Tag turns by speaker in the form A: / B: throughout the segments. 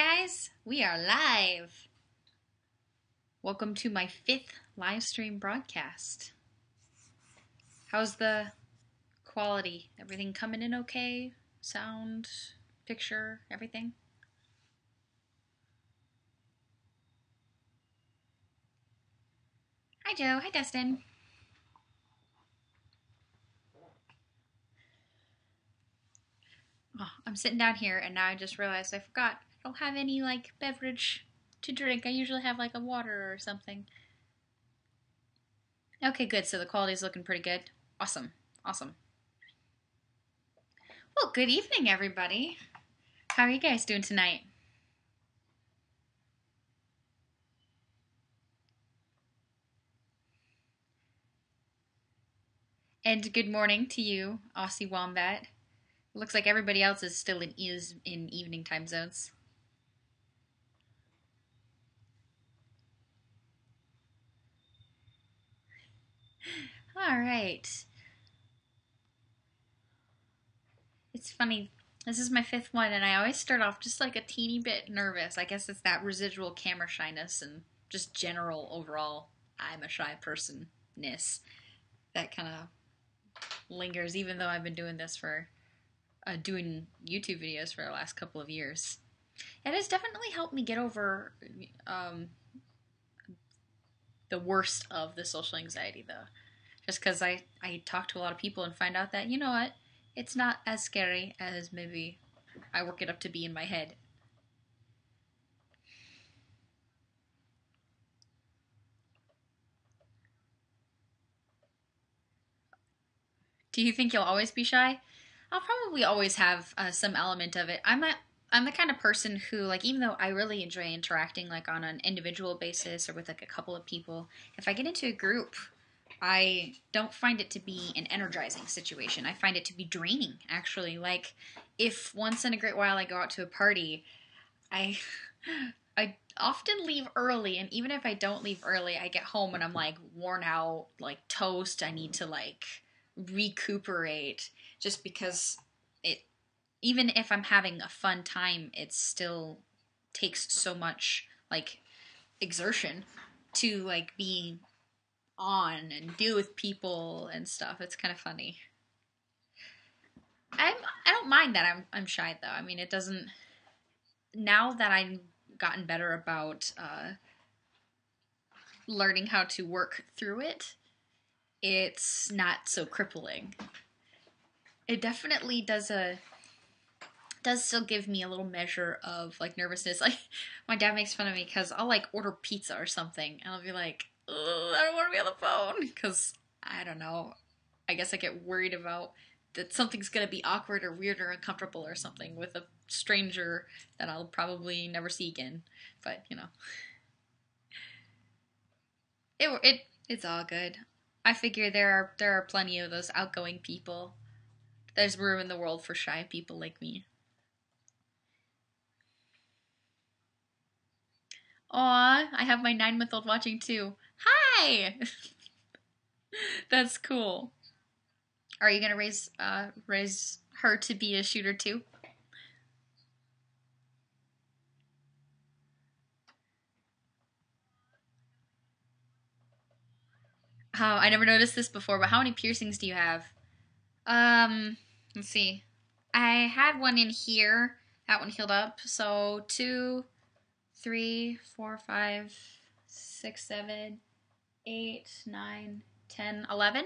A: guys, we are live. Welcome to my 5th live stream broadcast. How's the quality? Everything coming in okay? Sound, picture, everything? Hi Joe, hi Dustin. Oh, I'm sitting down here and now I just realized I forgot. I don't have any beverage to drink. I usually have a water or something. Okay, good. So the quality's looking pretty good. Awesome. Awesome. Well, good evening, everybody. How are you guys doing tonight? And good morning to you, Aussie Wombat. It looks like everybody else is still in evening time zones. All right. It's funny. This is my 5th one, and I always start off just a teeny bit nervous. I guess it's that residual camera shyness and just general overall I'm a shy person-ness that kind of lingers, even though I've been doing this for doing YouTube videos for the last couple of years. It has definitely helped me get over the worst of the social anxiety, though. Just because I talk to a lot of people and find out that, you know what, it's not as scary as maybe I work it up to be in my head. Do you think you'll always be shy? I'll probably always have some element of it. I'm the kind of person who, even though I really enjoy interacting, on an individual basis or with, a couple of people, if I get into a group, I don't find it to be an energizing situation. I find it to be draining, actually. If once in a great while I go out to a party, I I often leave early, and even if I don't leave early, I get home and I'm, worn out, toast. I need to, recuperate, just because it, even if I'm having a fun time, it still takes so much exertion to be on and deal with people and stuff. It's kind of funny. I don't mind that I'm shy, though. I mean, it doesn't. Now that I've gotten better about learning how to work through it, it's not so crippling. It definitely does still give me a little measure of nervousness. My dad makes fun of me because I'll order pizza or something and I'll be like, ugh, I don't want to be on the phone, because I don't know. I guess I get worried about that something's gonna be awkward or weird or uncomfortable or something with a stranger that I'll probably never see again. But it's all good. I figure there are plenty of those outgoing people. There's room in the world for shy people like me. Aw, I have my 9-month-old watching too. Hi! That's cool. Are you gonna raise her to be a shooter too? I never noticed this before, but how many piercings do you have? Let's see. I had one in here. That one healed up. So 2, 3, 4, 5, 6, 7, 8, 9, 10, 11.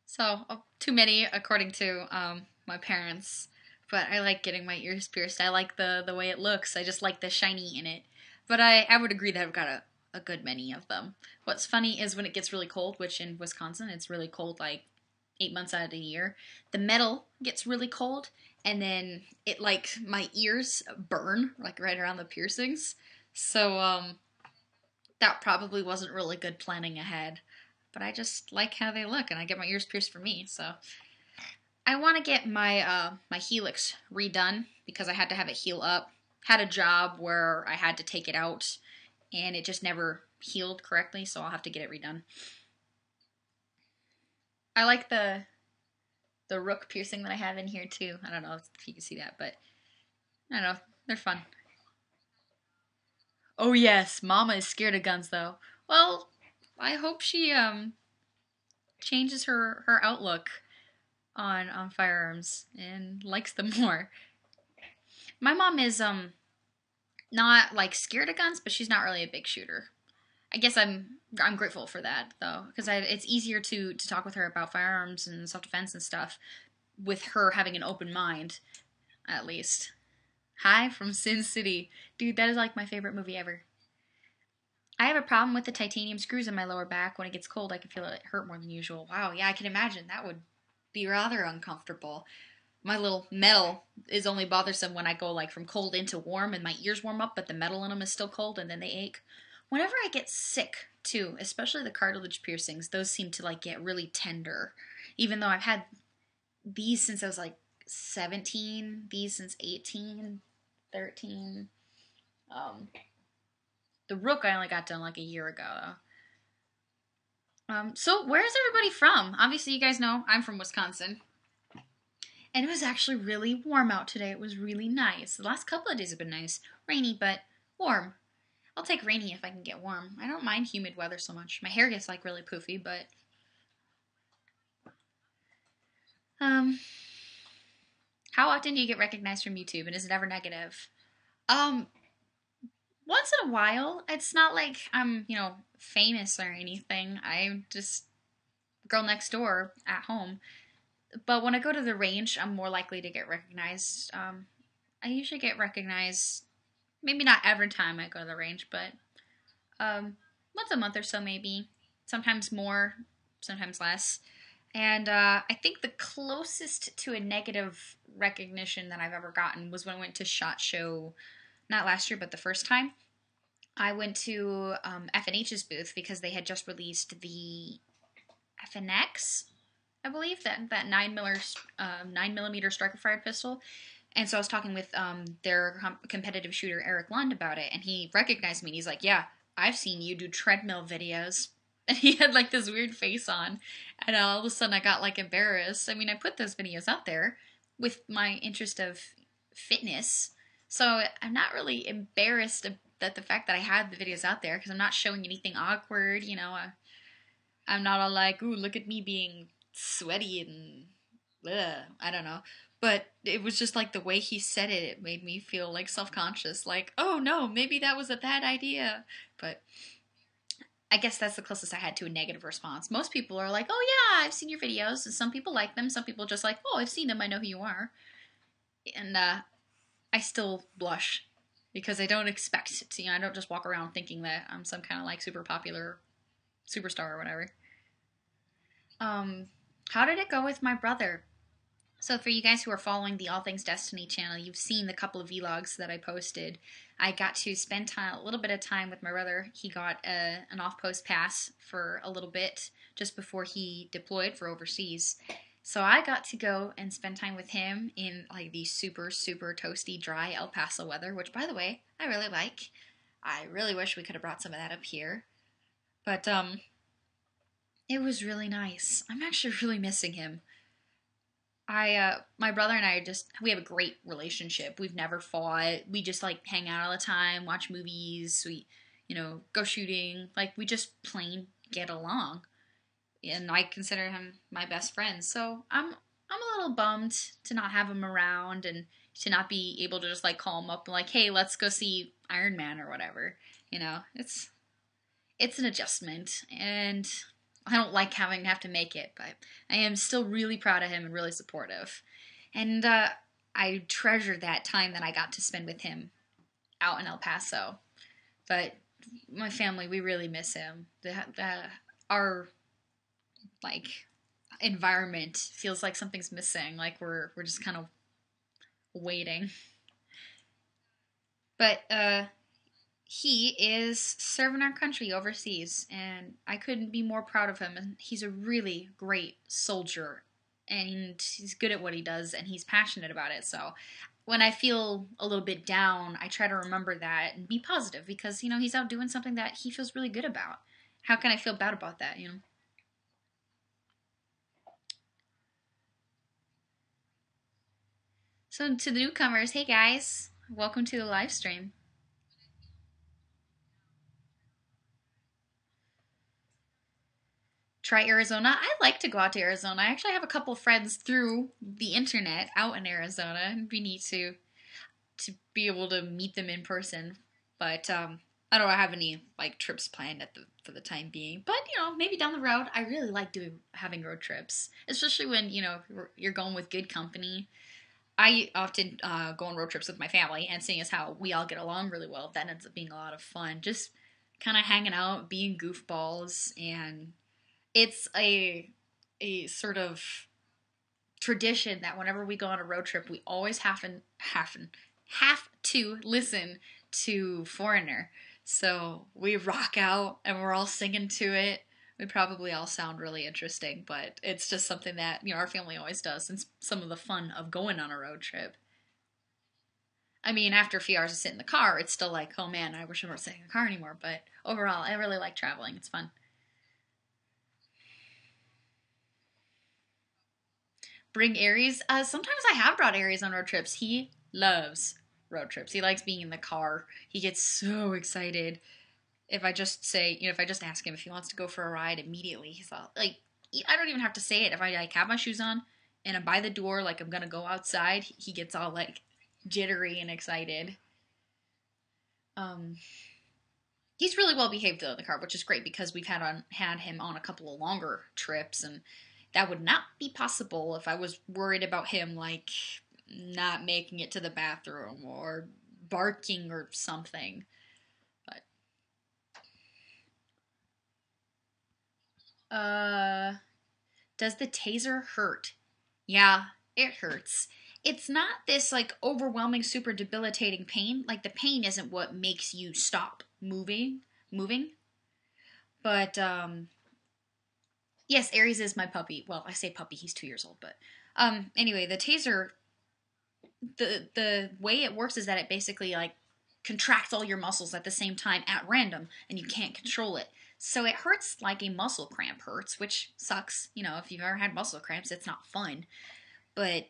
A: So too many according to my parents. But I like getting my ears pierced. I like the way it looks. I just like the shiny in it. But I would agree that I've got a good many of them. What's funny is when it gets really cold, which in Wisconsin it's really cold 8 months out of the year, the metal gets really cold, and then it my ears burn right around the piercings. So that probably wasn't really good planning ahead. But I just like how they look, and I get my ears pierced for me. So I want to get my my helix redone because I had to have it heal up. Had a job where I had to take it out, and it just never healed correctly, so I'll have to get it redone. I like the the rook piercing that I have in here too. I don't know if you can see that, but I don't know. They're fun. Oh yes, Mama is scared of guns though. Well, I hope she changes her outlook on firearms and likes them more. My mom is not like scared of guns, but she's not really a big shooter. I guess I'm grateful for that though, because it's easier to talk with her about firearms and self defense and stuff with her having an open mind, at least. Hi from Sin City, dude. That is like my favorite movie ever. I have a problem with the titanium screws in my lower back. When it gets cold, I can feel it hurt more than usual. Wow, yeah, I can imagine that would be rather uncomfortable. My little metal is only bothersome when I go like from cold into warm and my ears warm up, but the metal in them is still cold and then they ache. Whenever I get sick, too, especially the cartilage piercings, those seem to like get really tender. Even though I've had these since I was like 17, these since 18, 13. The rook I only got done like a year ago. So where's everybody from? Obviously you guys know I'm from Wisconsin. And it was actually really warm out today. It was really nice. The last couple of days have been nice. Rainy, but warm. I'll take rainy if I can get warm. I don't mind humid weather so much. My hair gets like really poofy, but how often do you get recognized from YouTube, and is it ever negative? Once in a while. It's not like I'm, famous or anything. I'm just girl next door at home. But when I go to the range, I'm more likely to get recognized. I usually get recognized, maybe not every time I go to the range, but once a month or so maybe. Sometimes more, sometimes less. And I think the closest to a negative recognition that I've ever gotten was when I went to SHOT Show, not last year, but the first time. I went to F&H's booth because they had just released the FNX, I believe, that 9mm striker-fired pistol. And so I was talking with their competitive shooter, Eric Lund, about it, and he recognized me, and he's like, yeah, I've seen you do treadmill videos. And he had, like, this weird face on, and all of a sudden I got, like, embarrassed. I mean, I put those videos out there with my interest of fitness, so I'm not really embarrassed that the fact that I had the videos out there, because I'm not showing anything awkward, I'm not all like, ooh, look at me being sweaty and I don't know. But it was just like the way he said it, it made me feel like self-conscious, like, oh no, maybe that was a bad idea. But I guess that's the closest I had to a negative response. Most people are like, oh yeah, I've seen your videos, and some people like them, some people just like, oh, I've seen them, I know who you are. And I still blush because I don't expect to, I don't just walk around thinking that I'm some kind of like super popular superstar or whatever. How did it go with my brother? So for you guys who are following the AllThingsDestinee channel, you've seen the couple of vlogs that I posted. I got to spend a little bit of time with my brother. He got an off-post pass for a little bit just before he deployed for overseas. So I got to go and spend time with him in like the super, super toasty, dry El Paso weather, which, by the way, I really like. I really wish we could have brought some of that up here. But it was really nice. I'm actually really missing him. My brother and I we have a great relationship. We've never fought. We just like hang out all the time, watch movies. We, go shooting. Like we just plain get along. And I consider him my best friend. So I'm a little bummed to not have him around and to not be able to just like call him up and like, hey, let's go see Iron Man or whatever. It's an adjustment, and I don't like having to have to make it, but I am still really proud of him and really supportive. And I treasure that time that I got to spend with him out in El Paso. But my family, we really miss him. Our like environment feels like something's missing. Like we're just kind of waiting. But he is serving our country overseas, and I couldn't be more proud of him. And he's a really great soldier, and he's good at what he does, and he's passionate about it. So when I feel a little bit down, I try to remember that and be positive because, he's out doing something that he feels really good about. How can I feel bad about that, So to the newcomers, hey guys, welcome to the live stream. Try Arizona. I like to go out to Arizona. I actually have a couple friends through the internet out in Arizona. It'd be neat to be able to meet them in person. But I don't have any like trips planned for the time being. But maybe down the road. I really like having road trips, especially when you're going with good company. I often go on road trips with my family, and seeing as how we all get along really well, that ends up being a lot of fun. Just kind of hanging out, being goofballs, and it's a sort of tradition that whenever we go on a road trip, we always have to listen to Foreigner. So we rock out and we're all singing to it. We probably all sound really interesting, but it's just something that our family always does, and some of the fun of going on a road trip. I mean, after a few hours of sitting in the car, it's still like, oh man, I wish I weren't sitting in the car anymore. But overall, I really like traveling. It's fun. Bring Aries. Sometimes I have brought Aries on road trips. He loves road trips. He likes being in the car. He gets so excited if I just say, if I just ask him if he wants to go for a ride immediately. He's all like, I don't even have to say it. If I like have my shoes on and I'm by the door, like I'm gonna go outside, he gets all like jittery and excited. Um, he's really well behaved though in the car, which is great because we've had him on a couple of longer trips, and that would not be possible if I was worried about him like not making it to the bathroom or barking or something. But does the taser hurt? Yeah, it hurts. It's not this like overwhelming, super debilitating pain. Like the pain isn't what makes you stop moving. But yes, Aries is my puppy. Well, I say puppy, he's 2 years old, but anyway, the taser, the way it works is that it basically like contracts all your muscles at the same time at random, and you can't control it. So it hurts like a muscle cramp hurts, which sucks. If you've ever had muscle cramps, it's not fun. But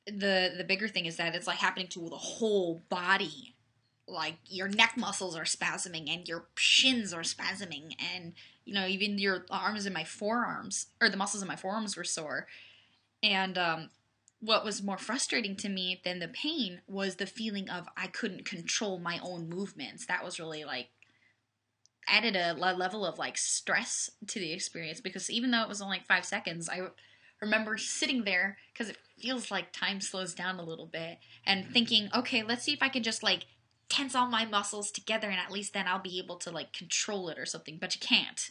A: the bigger thing is that it's like happening to the whole body. Like your neck muscles are spasming and your shins are spasming, and even your arms and my forearms, or the muscles in my forearms were sore. And what was more frustrating to me than the pain was the feeling of I couldn't control my own movements. That was really like added a level of like stress to the experience, because even though it was only like 5 seconds, I remember sitting there because it feels like time slows down a little bit, and thinking, okay, let's see if I can just like tense all my muscles together, and at least then I'll be able to like control it or something. But you can't.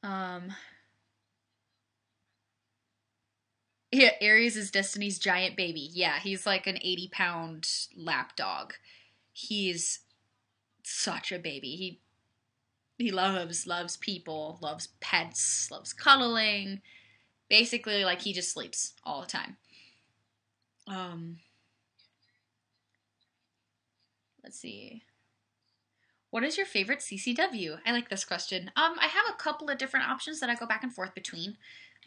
A: Um, yeah, Aries is Destiny's giant baby. Yeah, he's like an 80-pound lap dog. He's such a baby. He loves people, loves pets, loves cuddling. Basically, like he just sleeps all the time. Um, let's see. What is your favorite CCW? I like this question. I have a couple of different options that I go back and forth between.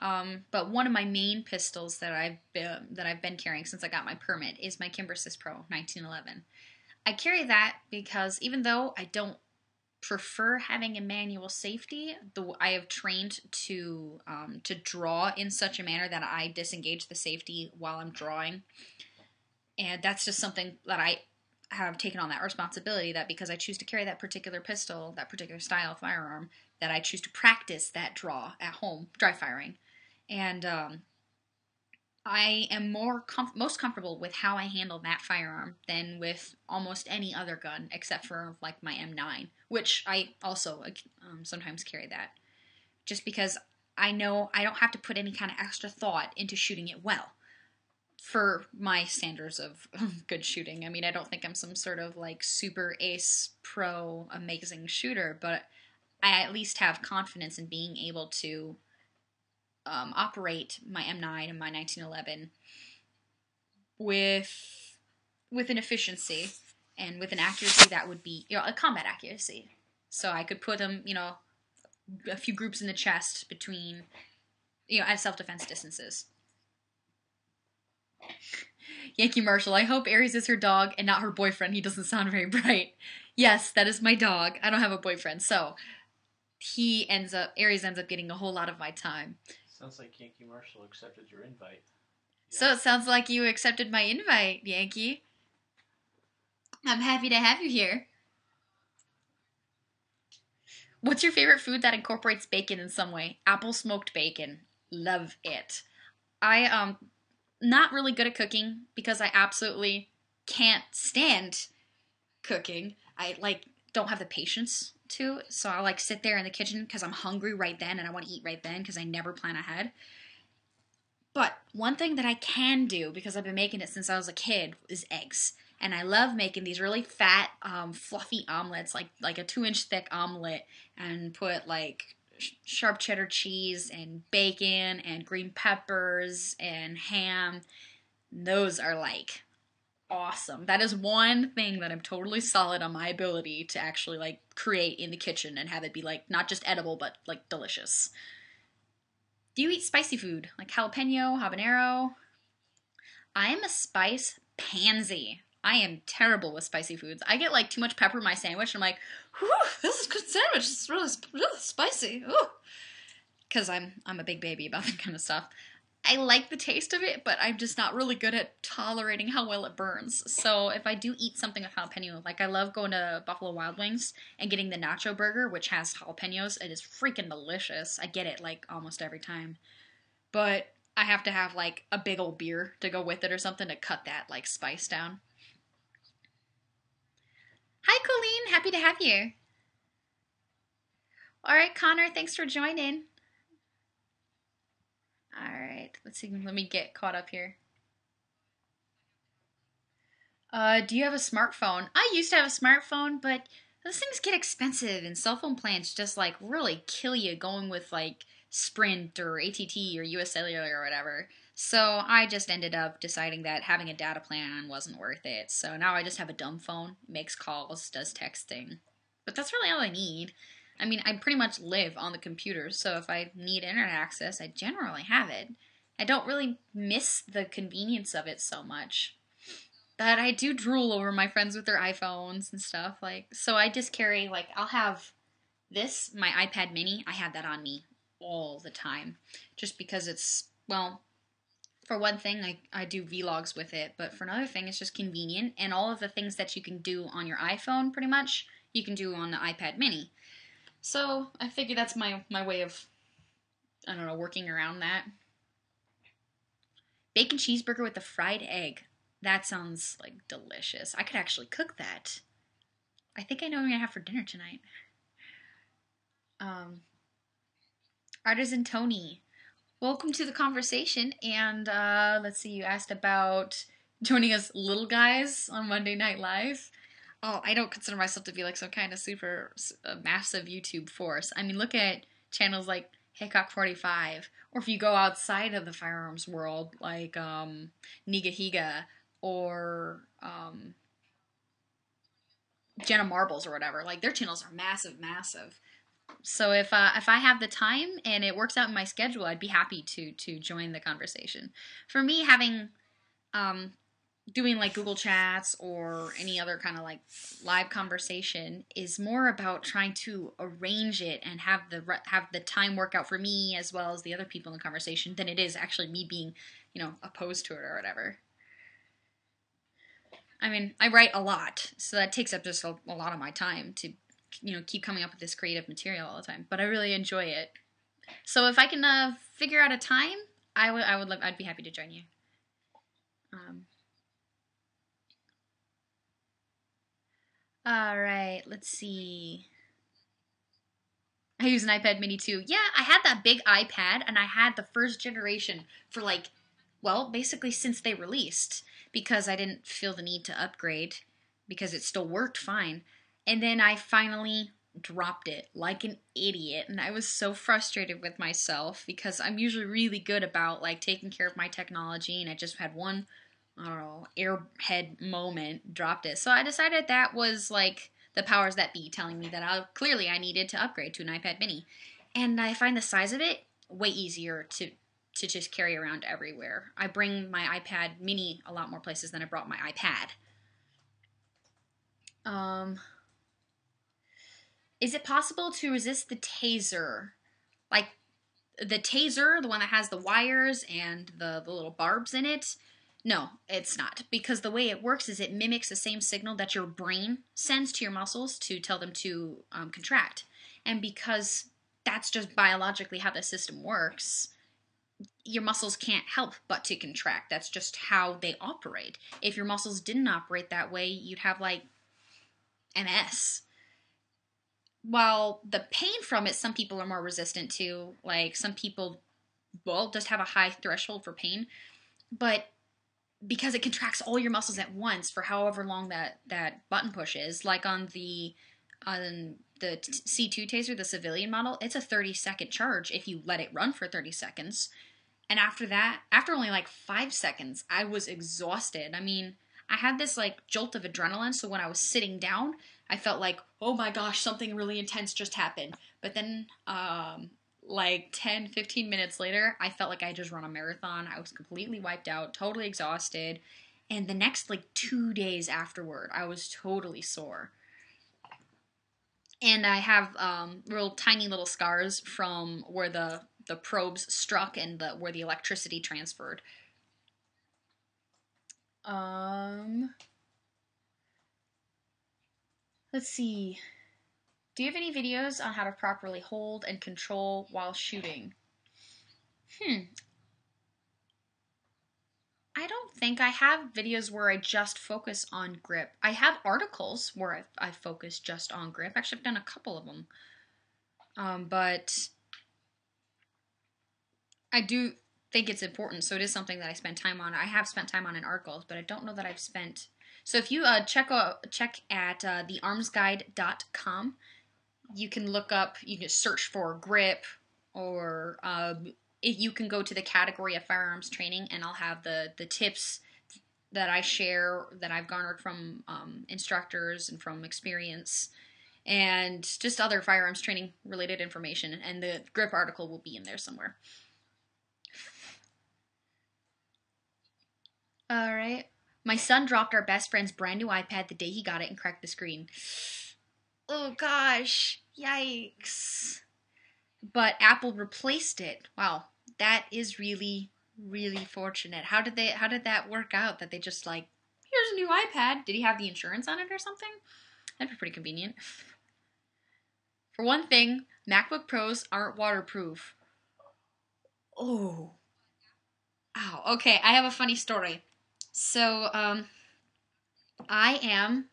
A: But one of my main pistols that I've been carrying since I got my permit is my Kimber Sys Pro 1911. I carry that because even though I don't prefer having a manual safety, I have trained to draw in such a manner that I disengage the safety while I'm drawing, and that's just something that I have taken on that responsibility, that because I choose to carry that particular pistol, that particular style of firearm, that I choose to practice that draw at home, dry firing, and I am most comfortable with how I handle that firearm than with almost any other gun, except for like my M9, which I also sometimes carry that, just because I know I don't have to put any kind of extra thought into shooting it well for my standards of good shooting. I mean, I don't think I'm some sort of like super ace pro amazing shooter, but I at least have confidence in being able to operate my M9 and my 1911 with an efficiency and with an accuracy that would be a combat accuracy. So I could put them a few groups in the chest between at self-defense distances. Yankee Marshall, I hope Aries is her dog and not her boyfriend. He doesn't sound very bright. Yes, that is my dog. I don't have a boyfriend, so Aries ends up getting a whole lot of my time.
B: Sounds like Yankee Marshall accepted your invite.
A: Yeah. So it sounds like you accepted my invite, Yankee. I'm happy to have you here. What's your favorite food that incorporates bacon in some way? Apple smoked bacon. Love it. I not really good at cooking because I absolutely can't stand cooking. I don't have the patience to, so I sit there in the kitchen because I'm hungry right then and I want to eat right then because I never plan ahead. But one thing that I can do, because I've been making it since I was a kid, is eggs. And I love making these really fat, fluffy omelets, like a 2-inch thick omelet, and put sharp cheddar cheese and bacon and green peppers and ham. Those are awesome. That is one thing that I'm totally solid on my ability to actually create in the kitchen and have it be not just edible but delicious. Do you eat spicy food like jalapeno, habanero? I am a spice pansy. I am terrible with spicy foods. I get too much pepper in my sandwich and I'm like, whew, this is a good sandwich. It's really spicy. Ooh. Because I'm a big baby about that kind of stuff. I like the taste of it, but I'm just not really good at tolerating how well it burns. So if I do eat something with jalapeno, I love going to Buffalo Wild Wings and getting the nacho burger, which has jalapenos. It is freaking delicious. I get it almost every time. But I have to have a big old beer to go with it or something to cut that spice down. Hi, Colleen. Happy to have you. All right, Connor, thanks for joining. All right, let's see. Let me get caught up here. Do you have a smartphone? I used to have a smartphone, but those things get expensive, and cell phone plans just really kill you going with Sprint or AT&T or US Cellular or whatever. So I just ended up deciding that having a data plan wasn't worth it. So now I just have a dumb phone, makes calls, does texting. But that's really all I need. I mean, I pretty much live on the computer, so if I need internet access, I generally have it. I don't really miss the convenience of it so much. But I do drool over my friends with their iPhones and stuff. So I just carry, I'll have this, my iPad mini, I have that on me all the time. Just because it's, well, for one thing, I do vlogs with it, but for another thing, it's just convenient. And all of the things that you can do on your iPhone, pretty much, you can do on the iPad mini. So I figure that's my way of, I don't know, working around that. Bacon cheeseburger with a fried egg. That sounds delicious. I could actually cook that. I think I know what I'm going to have for dinner tonight. Artisan Tony, welcome to the conversation. And let's see, you asked about joining us little guys on Monday Night Live. Oh, I don't consider myself to be some kind of super massive YouTube force. I mean, look at channels like Haycock45, or if you go outside of the firearms world, Niga Higa, or Jenna Marbles or whatever. Their channels are massive. So if I have the time and it works out in my schedule, I'd be happy to join the conversation. For me, having doing Google Chats or any other kind of live conversation is more about trying to arrange it and have the time work out for me as well as the other people in the conversation than it is actually me being opposed to it or whatever. I mean, I write a lot, so that takes up just a lot of my time to keep coming up with this creative material all the time. But I really enjoy it. So if I can figure out a time, I'd be happy to join you. All right, let's see. I use an iPad mini too. Yeah, I had that big iPad, and I had the first generation for basically since they released, because I didn't feel the need to upgrade because it still worked fine. And then I finally dropped it like an idiot, and I was so frustrated with myself because I'm usually really good about taking care of my technology, and I just had one, I don't know, airhead moment, dropped it. So I decided that was the powers that be telling me that I needed to upgrade to an iPad mini. And I find the size of it way easier to to just carry around everywhere. I bring my iPad mini a lot more places than I brought my iPad. Is it possible to resist the taser? Like the taser, the one that has the wires and the little barbs in it? No, it's not. Because the way it works is it mimics the same signal that your brain sends to your muscles to tell them to contract. And because that's just biologically how the system works, your muscles can't help but to contract. That's just how they operate. If your muscles didn't operate that way, you'd have like MS. While the pain from it, some people are more resistant to. Like some people, well, just have a high threshold for pain. But because it contracts all your muscles at once for however long that button push is, like on the C2 taser, the civilian model, it's a 30-second charge if you let it run for 30 seconds. And after that, after only like 5 seconds, I was exhausted. I mean, I had this like jolt of adrenaline, so when I was sitting down, I felt like, oh my gosh, something really intense just happened. But then like 10, 15 minutes later, I felt like I just run a marathon. I was completely wiped out, totally exhausted. And the next like 2 days afterward, I was totally sore. And I have real tiny little scars from where the probes struck and where the electricity transferred. Let's see. Do you have any videos on how to properly hold and control while shooting? I don't think I have videos where I just focus on grip. I have articles where I focus just on grip. Actually, I've done a couple of them. But I do think it's important, so it is something that I spend time on. I have spent time on in articles, but I don't know that I've spent... So if you check at thearmsguide.com, you can look up, you can search for grip, or if you can go to the category of firearms training, and I'll have the tips that I share that I've garnered from instructors and from experience, and just other firearms training related information, and the grip article will be in there somewhere. All right. My son dropped our best friend's brand new iPad the day he got it and cracked the screen. Oh gosh, yikes. But Apple replaced it. Wow, that is really, really fortunate. How did that work out? That they just like, here's a new iPad. Did he have the insurance on it or something? That'd be pretty convenient. For one thing, MacBook Pros aren't waterproof. Oh. Ow. Okay, I have a funny story. So, I am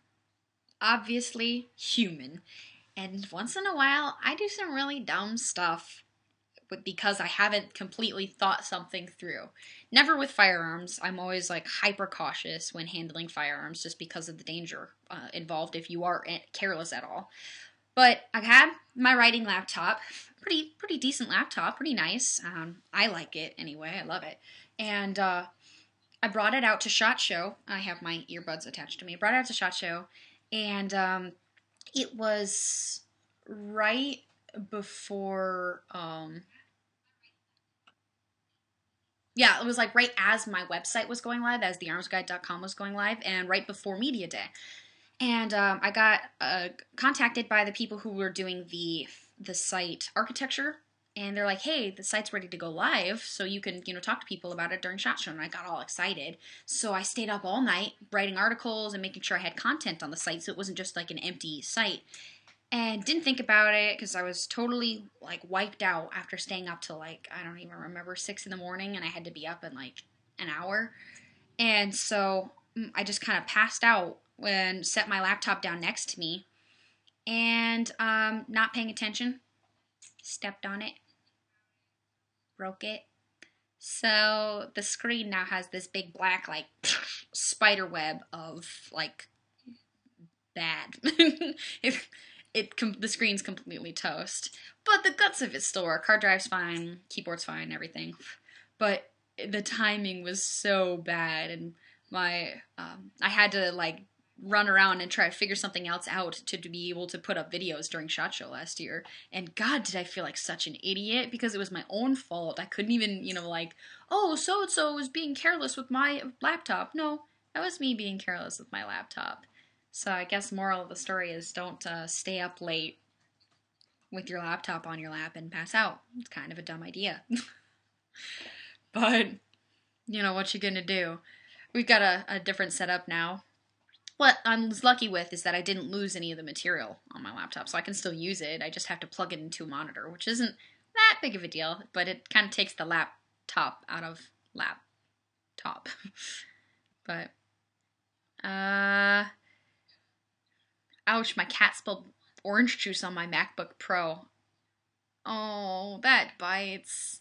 A: obviously human. And once in a while, I do some really dumb stuff because I haven't completely thought something through. Never with firearms. I'm always like hyper cautious when handling firearms just because of the danger involved if you are careless at all. But I have my writing laptop, pretty decent laptop, pretty nice. I like it anyway. I love it. And I brought it out to SHOT Show. I have my earbuds attached to me. I brought it out to SHOT Show, and it was right before, it was like right as my website was going live, as thearmsguide.com was going live, and right before Media Day. And I got contacted by the people who were doing the site architecture, and they're like, hey, the site's ready to go live, so you can, talk to people about it during SHOT Show. And I got all excited. So I stayed up all night writing articles and making sure I had content on the site, so it wasn't just like an empty site. And didn't think about it because I was totally like wiped out after staying up till like, I don't even remember, 6 in the morning, and I had to be up in like an hour. And so I just kind of passed out and set my laptop down next to me, and not paying attention, stepped on it, broke it. So the screen now has this big black like spider web of like bad. The screen's completely toast, but the guts of it still work. Hard drive's fine, keyboard's fine, everything. But the timing was so bad, and my I had to like run around and try to figure something else out to be able to put up videos during SHOT Show last year. And God, did I feel like such an idiot because it was my own fault. I couldn't even, like, oh, so-and-so was being careless with my laptop. No, that was me being careless with my laptop. So I guess moral of the story is don't stay up late with your laptop on your lap and pass out. It's kind of a dumb idea. But, what you gonna do? We've got a different setup now. What I was lucky with is that I didn't lose any of the material on my laptop, so I can still use it. I just have to plug it into a monitor, which isn't that big of a deal, but it kind of takes the laptop out of laptop. But, ouch, my cat spilled orange juice on my MacBook Pro. Oh, that bites.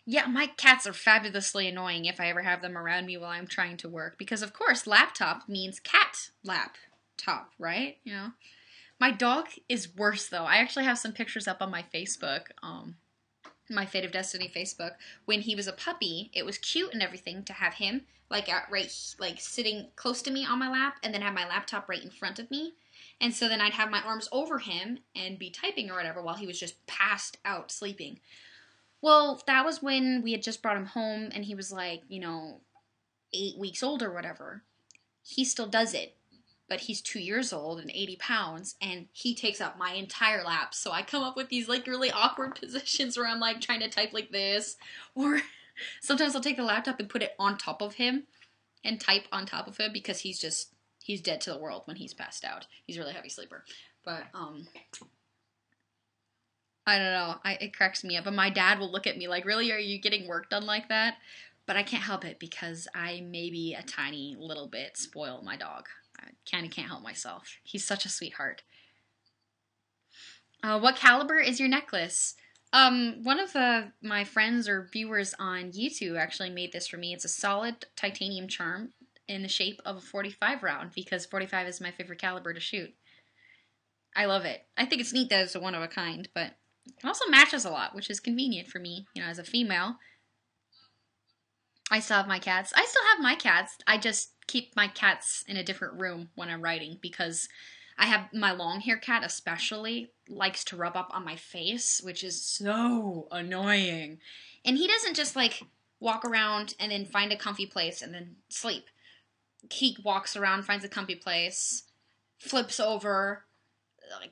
A: Yeah, my cats are fabulously annoying if I ever have them around me while I'm trying to work. Because, of course, laptop means cat laptop, right? My dog is worse, though. I actually have some pictures up on my Facebook, my Fate of Destiny Facebook. When he was a puppy, it was cute and everything to have him, sitting close to me on my lap, and then have my laptop right in front of me. And so then I'd have my arms over him and be typing or whatever while he was just passed out sleeping. Well, that was when we had just brought him home, and he was 8 weeks old or whatever. He still does it, but he's 2 years old and 80 pounds, and he takes up my entire lap. So I come up with these really awkward positions where I'm trying to type like this, or sometimes I'll take the laptop and put it on top of him and type on top of him because he's dead to the world when he's passed out. He's a really heavy sleeper, but I don't know. It cracks me up. And my dad will look at me like, really, are you getting work done like that? But I can't help it because I maybe a tiny little bit spoil my dog. I kind of can't help myself. He's such a sweetheart. What caliber is your necklace? One of my friends or viewers on YouTube actually made this for me. It's a solid titanium charm in the shape of a 45 round because 45 is my favorite caliber to shoot. I love it. I think it's neat that it's a one of a kind, but it also matches a lot, which is convenient for me, as a female. I still have my cats. I just keep my cats in a different room when I'm writing because I have my long hair cat especially likes to rub up on my face, which is so annoying. And he doesn't just walk around and then find a comfy place and then sleep. He walks around, finds a comfy place, flips over,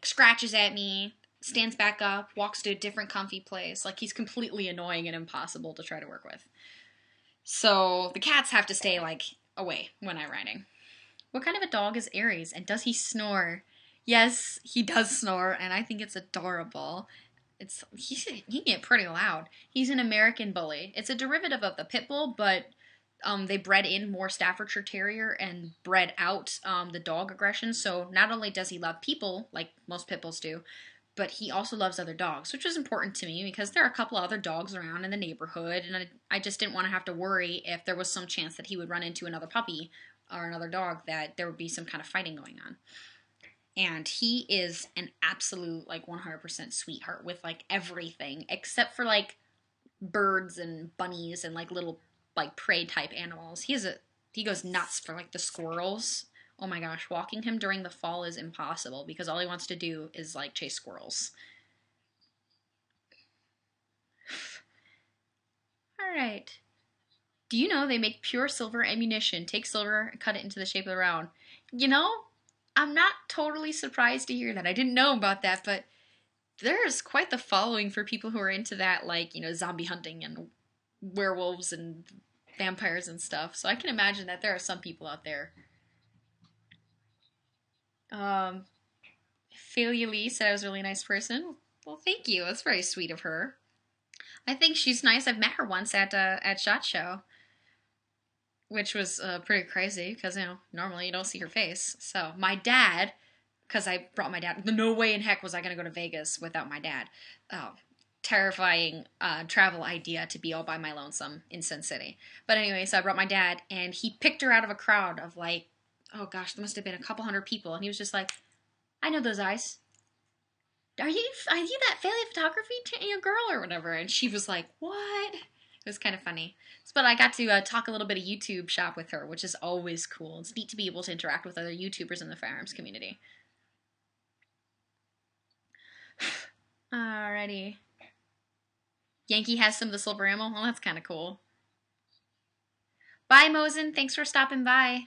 A: scratches at me, stands back up, walks to a different comfy place. He's completely annoying and impossible to try to work with. So the cats have to stay, away when I'm writing. What kind of a dog is Aries, and does he snore? Yes, he does snore, and I think it's adorable. He can get pretty loud. He's an American Bully. It's a derivative of the Pit Bull, but they bred in more Staffordshire Terrier and bred out the dog aggression. So not only does he love people, like most Pit Bulls do, but he also loves other dogs, which is important to me because there are a couple of other dogs around in the neighborhood, and I just didn't want to have to worry if there was some chance that he would run into another puppy or another dog that there would be some kind of fighting going on. And he is an absolute 100% sweetheart with everything except for birds and bunnies and little prey type animals. He goes nuts for the squirrels. Oh my gosh, walking him during the fall is impossible because all he wants to do is chase squirrels. Alright. Do you know they make pure silver ammunition? Take silver and cut it into the shape of the round. I'm not totally surprised to hear that. I didn't know about that, but there's quite the following for people who are into that, zombie hunting and werewolves and vampires and stuff. So I can imagine that there are some people out there. Phalia Lee said I was a really nice person. Well, thank you. That's very sweet of her. I think she's nice. I've met her once at SHOT Show, which was pretty crazy because normally you don't see her face. So my dad, because I brought my dad. No way in heck was I going to go to Vegas without my dad. Terrifying travel idea to be all by my lonesome in Sin City. But anyway, so I brought my dad, and he picked her out of a crowd of oh gosh, there must have been a couple hundred people, and he was just like, I know those eyes. Are you that Phalia photography girl or whatever? And she was like, what? It was kind of funny. But I got to talk a little bit of YouTube shop with her, which is always cool. It's neat to be able to interact with other YouTubers in the firearms community. Alrighty. Yankee has some of the silver ammo. Well, that's kind of cool. Bye, Mosen. Thanks for stopping by.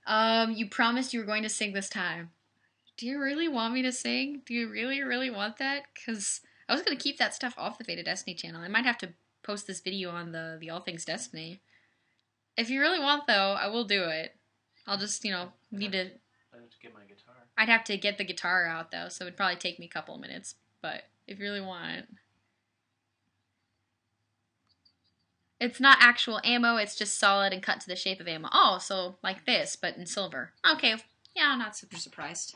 A: You promised you were going to sing this time. Do you really want me to sing? Do you really, really want that? Because I was going to keep that stuff off the Fated Destiny channel. I might have to post this video on the All Things Destiny. If you really want, though, I will do it. I'll just, need to...
B: I have to get my guitar.
A: I'd have to get the guitar out, though, so it'd probably take me a couple of minutes. But if you really want... It's not actual ammo, it's just solid and cut to the shape of ammo. Oh, so like this, but in silver. Okay, yeah, I'm not super surprised.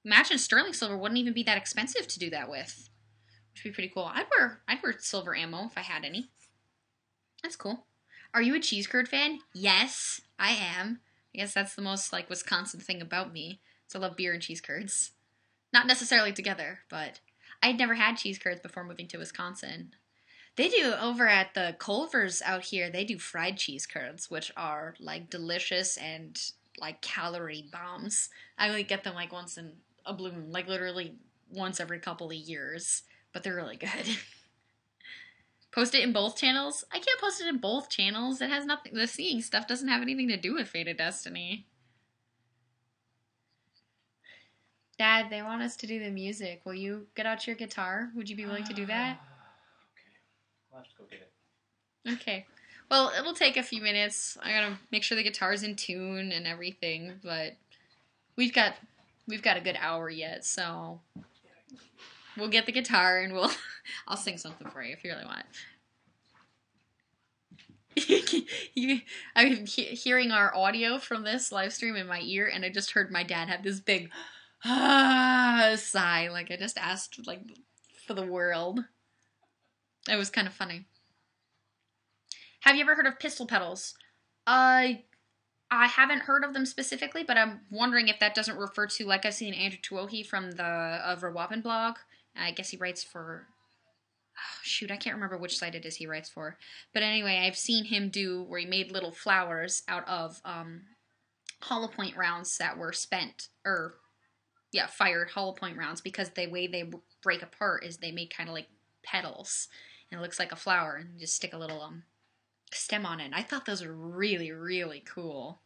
A: Imagine sterling silver wouldn't even be that expensive to do that with. Which would be pretty cool. I'd wear silver ammo if I had any. That's cool. Are you a cheese curd fan? Yes, I am. I guess that's the most like Wisconsin thing about me. So I love beer and cheese curds. Not necessarily together, but I'd never had cheese curds before moving to Wisconsin. They do over at the Culver's out here, they do fried cheese curds, which are like delicious and like calorie bombs. I only get them like once in a blue moon, like literally once every couple of years, but they're really good. Post it in both channels? I can't post it in both channels. It has nothing, the seeing stuff doesn't have anything to do with Fated Destiny. Dad, they want us to do the music. Will you get out your guitar? Would you be willing to do that?
B: I'll have to go get it.
A: Okay. Well, it'll take a few minutes. I gotta make sure the guitar's in tune and everything, but we've got a good hour yet, so we'll get the guitar and I'll sing something for you if you really want. I'm hearing our audio from this live stream in my ear, and I just heard my dad have this big sigh, like I just asked like for the world. It was kind of funny. Have you ever heard of pistol pedals? I haven't heard of them specifically, but I'm wondering if that doesn't refer to, like I've seen Andrew Tuohy from the Verwapen blog. I guess he writes for... Oh, shoot, I can't remember which site it is he writes for. But anyway, I've seen him do where he made little flowers out of hollow point rounds that were fired hollow point rounds, because the way they break apart is they make kind of like petals. And it looks like a flower, and you just stick a little stem on it. I thought those were really, really cool.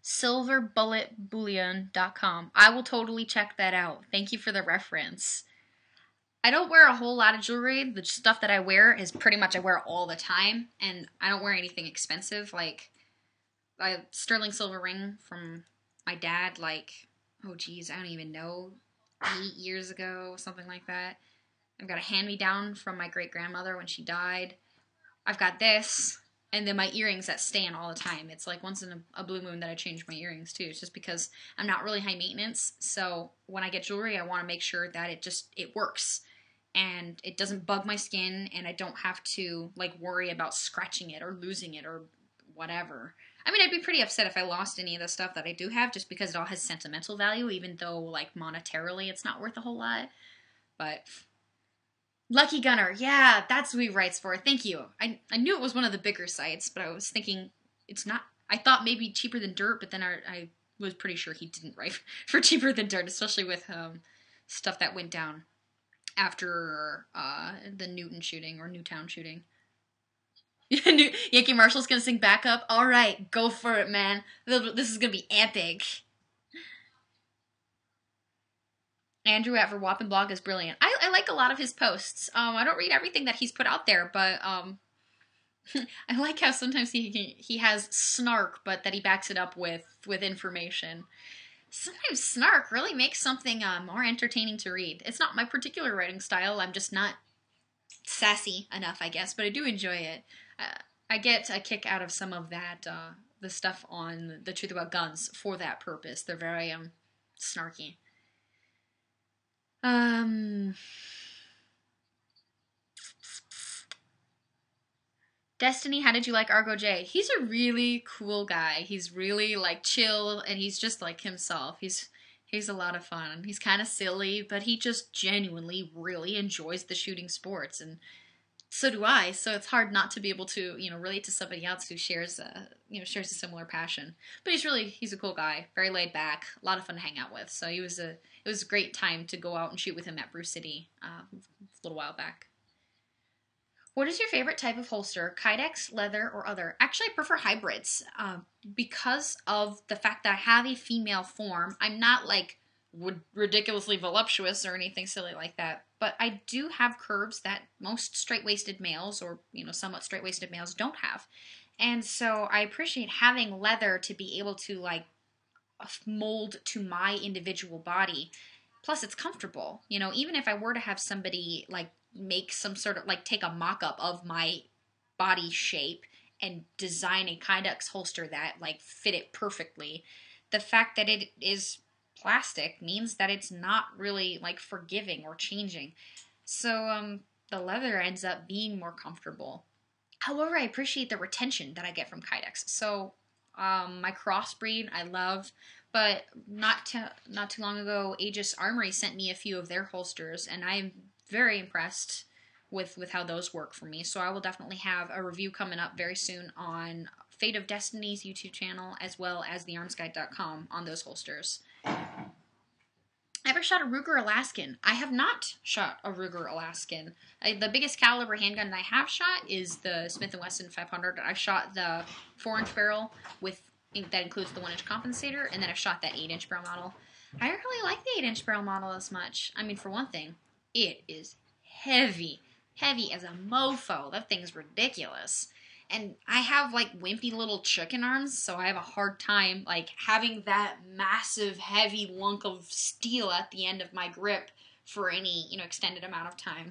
A: silverbulletbullion.com. I will totally check that out. Thank you for the reference. I don't wear a whole lot of jewelry. The stuff that I wear is pretty much I wear all the time, and I don't wear anything expensive. Like a sterling silver ring from my dad, like, oh geez, I don't even know, 8 years ago, something like that. I've got a hand-me-down from my great-grandmother when she died. I've got this, and then my earrings that stay in all the time. It's like once in a blue moon that I change my earrings too. It's just because I'm not really high maintenance, so when I get jewelry, I want to make sure that it works. And it doesn't bug my skin, and I don't have to like worry about scratching it or losing it or whatever. I mean, I'd be pretty upset if I lost any of the stuff that I do have, just because it all has sentimental value, even though, like, monetarily it's not worth a whole lot. But, Lucky Gunner, yeah, that's who he writes for. Thank you. I knew it was one of the bigger sites, but I was thinking it's not. I thought maybe Cheaper Than Dirt, but then I was pretty sure he didn't write for Cheaper Than Dirt, especially with stuff that went down after the Newton shooting, or Newtown shooting. Yankee Marshall's gonna sing backup. All right, go for it, man. This is gonna be epic. Andrew at Verwapen blog is brilliant. I like a lot of his posts. I don't read everything that he's put out there, but I like how sometimes he has snark, but that he backs it up with information. Sometimes snark really makes something more entertaining to read. It's not my particular writing style. I'm just not sassy enough, I guess, but I do enjoy it. I get a kick out of some of that, the stuff on The Truth About Guns for that purpose. They're very snarky. Destiny, how did you like Argo J? He's a really cool guy. He's really like chill, and he's just like himself. He's He's a lot of fun. He's kind of silly, but he just genuinely really enjoys the shooting sports, and so do I. So it's hard not to be able to, relate to somebody else who shares shares a similar passion. But he's a cool guy, very laid back, a lot of fun to hang out with. So it was a great time to go out and shoot with him at Bruce City a little while back. What is your favorite type of holster? Kydex, leather, or other? Actually, I prefer hybrids because of the fact that I have a female form. I'm not like ridiculously voluptuous or anything silly like that, but I do have curves that most straight-waisted males or somewhat straight-waisted males don't have, and so I appreciate having leather to be able to like mold to my individual body. Plus, it's comfortable. Even if I were to have somebody like make some sort of like take a mock-up of my body shape and design a Kydex holster that like fit it perfectly, the fact that it is plastic means that it's not really like forgiving or changing. So the leather ends up being more comfortable. However, I appreciate the retention that I get from Kydex. So my crossbreed I love, but not too long ago, Aegis Armory sent me a few of their holsters, and I'm very impressed with how those work for me. So I will definitely have a review coming up very soon on Fate of Destiny's YouTube channel, as well as thearmsguide.com on those holsters. Ever shot a Ruger Alaskan? I have not shot a Ruger Alaskan. The biggest caliber handgun I have shot is the Smith & Wesson 500. I've shot the 4-inch barrel that includes the 1-inch compensator, and then I've shot that 8-inch barrel model. I don't really like the 8-inch barrel model as much. I mean, for one thing, it is heavy. Heavy as a mofo. That thing's ridiculous. And I have like wimpy little chicken arms, so I have a hard time like having that massive heavy lunk of steel at the end of my grip for any extended amount of time.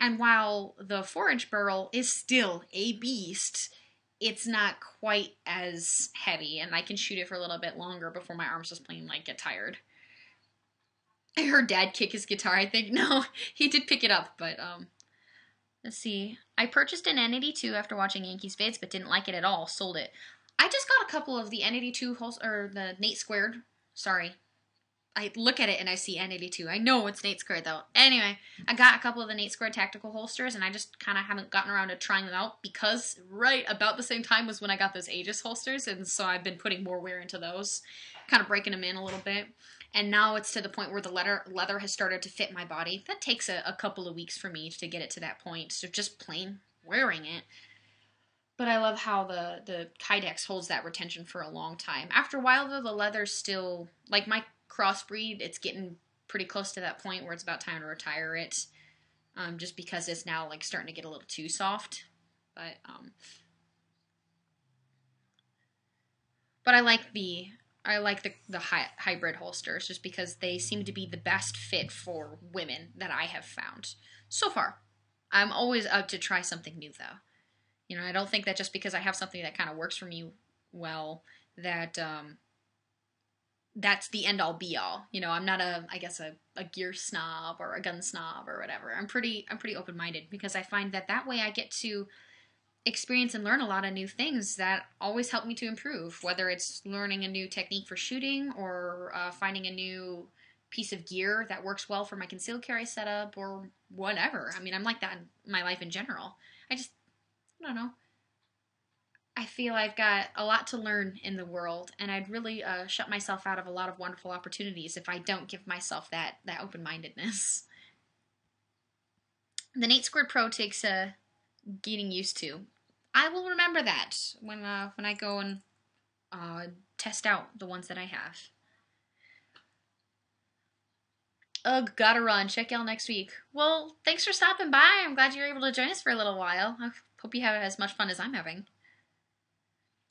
A: And while the 4-inch barrel is still a beast, it's not quite as heavy, and I can shoot it for a little bit longer before my arms just plain like get tired. I heard Dad kick his guitar, I think. No, he did pick it up, but let's see. I purchased an N82 after watching Yankees vids, but didn't like it at all. Sold it. I just got a couple of the N82 or the Nate Squared. Sorry. I look at it and I see N82. I know it's Nate Squared though. Anyway, I got a couple of the Nate Squared tactical holsters, and I just kind of haven't gotten around to trying them out because right about the same time was when I got those Aegis holsters, and so I've been putting more wear into those, kind of breaking them in a little bit. And now it's to the point where the leather has started to fit my body. That takes a couple of weeks for me to get it to that point, so just plain wearing it. But I love how the Kydex holds that retention for a long time. After a while, though, the leather's still, like my crossbreed, it's getting pretty close to that point where it's about time to retire it, just because it's now like starting to get a little too soft. But I like the hybrid holsters just because they seem to be the best fit for women that I have found so far. I'm always up to try something new though. I don't think that just because I have something that kind of works for me well that that's the end all be all. I'm not a gear snob or a gun snob or whatever. I'm pretty open-minded because I find that way I get to experience and learn a lot of new things that always help me to improve, whether it's learning a new technique for shooting or finding a new piece of gear that works well for my concealed carry setup or whatever. I mean, I'm like that in my life in general. I don't know. I feel I've got a lot to learn in the world, and I'd really shut myself out of a lot of wonderful opportunities if I don't give myself that open-mindedness. The Nate Squared Pro takes getting used to. I will remember that when I go and test out the ones that I have. Ugh, gotta run. Check y'all next week. Well, thanks for stopping by. I'm glad you were able to join us for a little while. I hope you have as much fun as I'm having.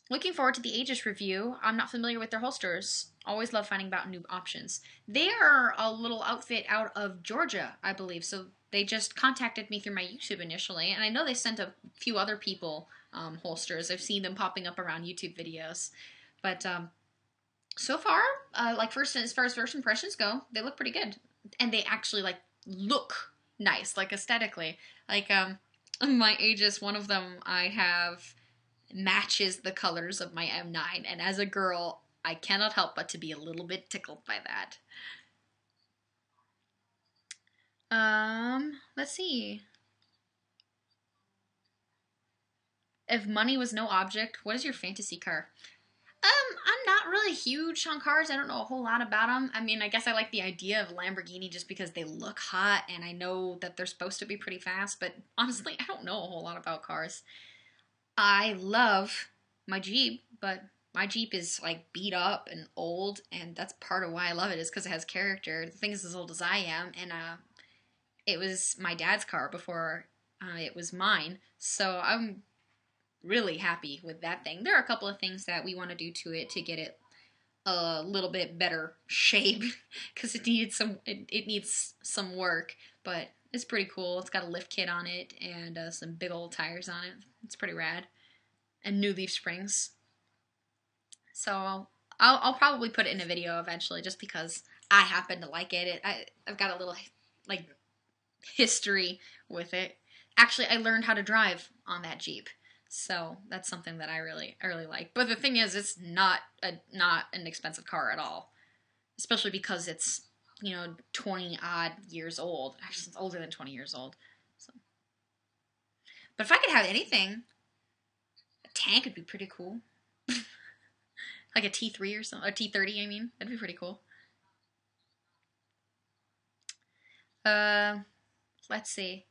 A: Looking forward to the Aegis review. I'm not familiar with their holsters. Always love finding about new options. They are a little outfit out of Georgia, I believe. So they just contacted me through my YouTube initially, and I know they sent a few other people holsters. I've seen them popping up around YouTube videos. But so far, as far as first impressions go, they look pretty good. And they actually look nice, aesthetically. My Aegis, one of them I have matches the colors of my M9, and as a girl, I cannot help but to be a little bit tickled by that. Let's see. If money was no object, what is your fantasy car? I'm not really huge on cars. I don't know a whole lot about them. I mean, I guess I like the idea of Lamborghini just because they look hot and I know that they're supposed to be pretty fast, but honestly, I don't know a whole lot about cars. I love my Jeep, but my Jeep is like beat up and old, and that's part of why I love it is because it has character. The thing is as old as I am, and it was my dad's car before it was mine, so I'm really happy with that thing. There are a couple of things that we want to do to it to get it a little bit better shape because it needs some work, but it's pretty cool. It's got a lift kit on it and some big old tires on it. It's pretty rad, and new leaf springs. So I'll probably put it in a video eventually, just because I happen to like it. I've got a little like history with it. Actually, I learned how to drive on that Jeep. So that's something that I really like. But the thing is, it's not an expensive car at all, especially because it's 20 odd years old. Actually, it's older than 20 years old. So. But if I could have anything, a tank would be pretty cool. Like a T3 or something, or T30. I mean, that'd be pretty cool. Let's see.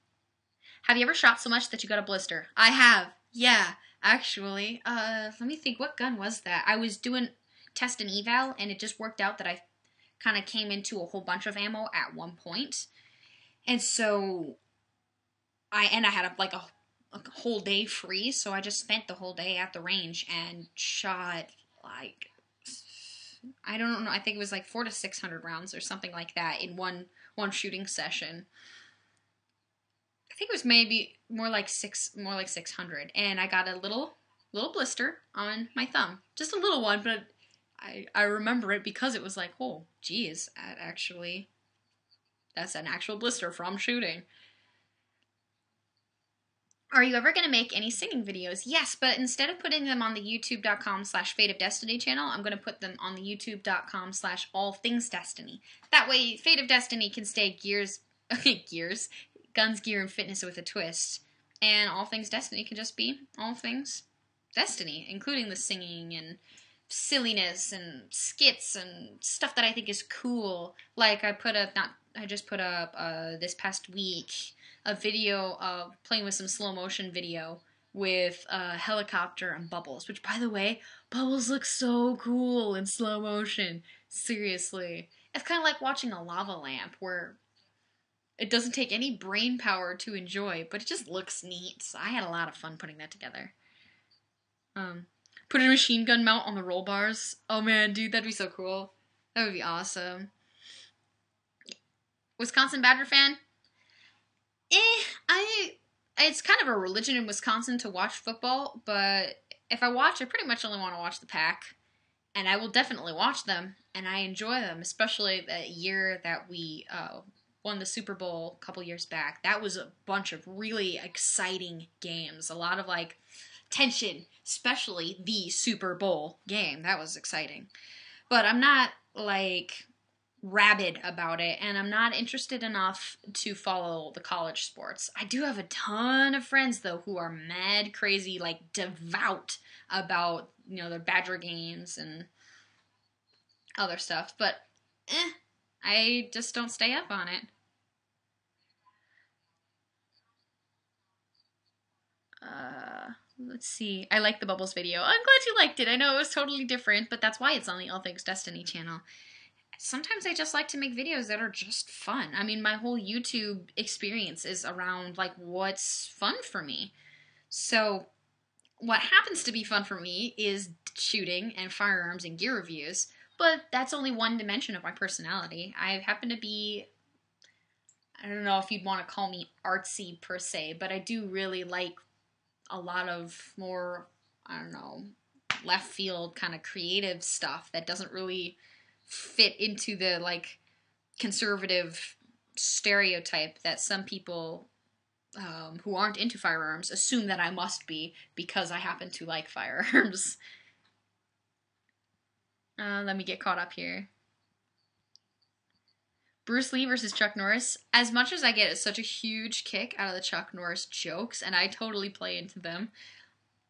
A: Have you ever shot so much that you got a blister? I have. Yeah, actually. Let me think. What gun was that? I was doing test and eval, and it just worked out that I kind of came into a whole bunch of ammo at one point. And so I had a whole day free, so I just spent the whole day at the range and shot like, I don't know, I think it was like 400 to 600 rounds or something like that in one shooting session. I think it was maybe more like 600, and I got a little blister on my thumb, just a little one, but I remember it because it was like, oh, geez, that's an actual blister from shooting. Are you ever going to make any singing videos? Yes, but instead of putting them on the youtube.com/fateofdestiny channel, I'm going to put them on the youtube.com/AllThingsDestinee. That way, Fate of Destiny can stay gears, guns, gear, and fitness with a twist. And All Things Destiny can just be All Things Destiny, including the singing and silliness and skits and stuff that I think is cool. Like I just put up this past week a video of playing with some slow motion video with a helicopter and Bubbles, which, by the way, Bubbles looks so cool in slow motion. Seriously. It's kind of like watching a lava lamp where it doesn't take any brain power to enjoy, but it just looks neat. So I had a lot of fun putting that together. Put a machine gun mount on the roll bars. Oh man, dude, that'd be so cool. That would be awesome. Wisconsin Badger fan? It's kind of a religion in Wisconsin to watch football, but if I watch, I pretty much only want to watch the Pack, and I will definitely watch them, and I enjoy them, especially the year that we won the Super Bowl a couple years back. That was a bunch of really exciting games, a lot of like tension, especially the Super Bowl game. That was exciting, but I'm not like rabid about it, and I'm not interested enough to follow the college sports. I do have a ton of friends though who are mad crazy, like devout about the Badger games and other stuff, but I just don't stay up on it. Let's see. I like the Bubbles video. I'm glad you liked it. I know it was totally different, but that's why it's on the All Things Destiny channel. Sometimes I just like to make videos that are just fun. I mean, my whole YouTube experience is around like what's fun for me. So what happens to be fun for me is shooting and firearms and gear reviews, but that's only one dimension of my personality. I happen to be, I don't know if you'd want to call me artsy per se, but I do really like a lot of more, I don't know, left field kind of creative stuff that doesn't really fit into the like conservative stereotype that some people who aren't into firearms assume that I must be because I happen to like firearms. Let me get caught up here. Bruce Lee versus Chuck Norris. As much as I get such a huge kick out of the Chuck Norris jokes, and I totally play into them,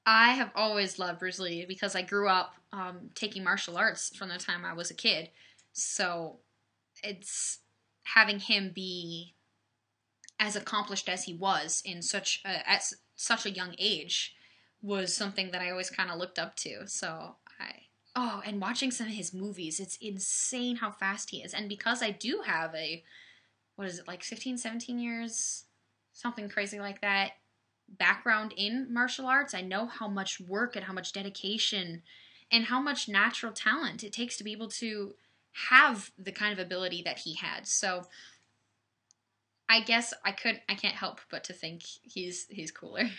A: I have always loved Bruce Lee because I grew up taking martial arts from the time I was a kid. So it's having him be as accomplished as he was in at such a young age was something that I always kind of looked up to. So and watching some of his movies, it's insane how fast he is. And because I do have like 15, 17 years, something crazy like that, background in martial arts, I know how much work and how much dedication and how much natural talent it takes to be able to have the kind of ability that he had. So I guess I can't help but to think he's cooler.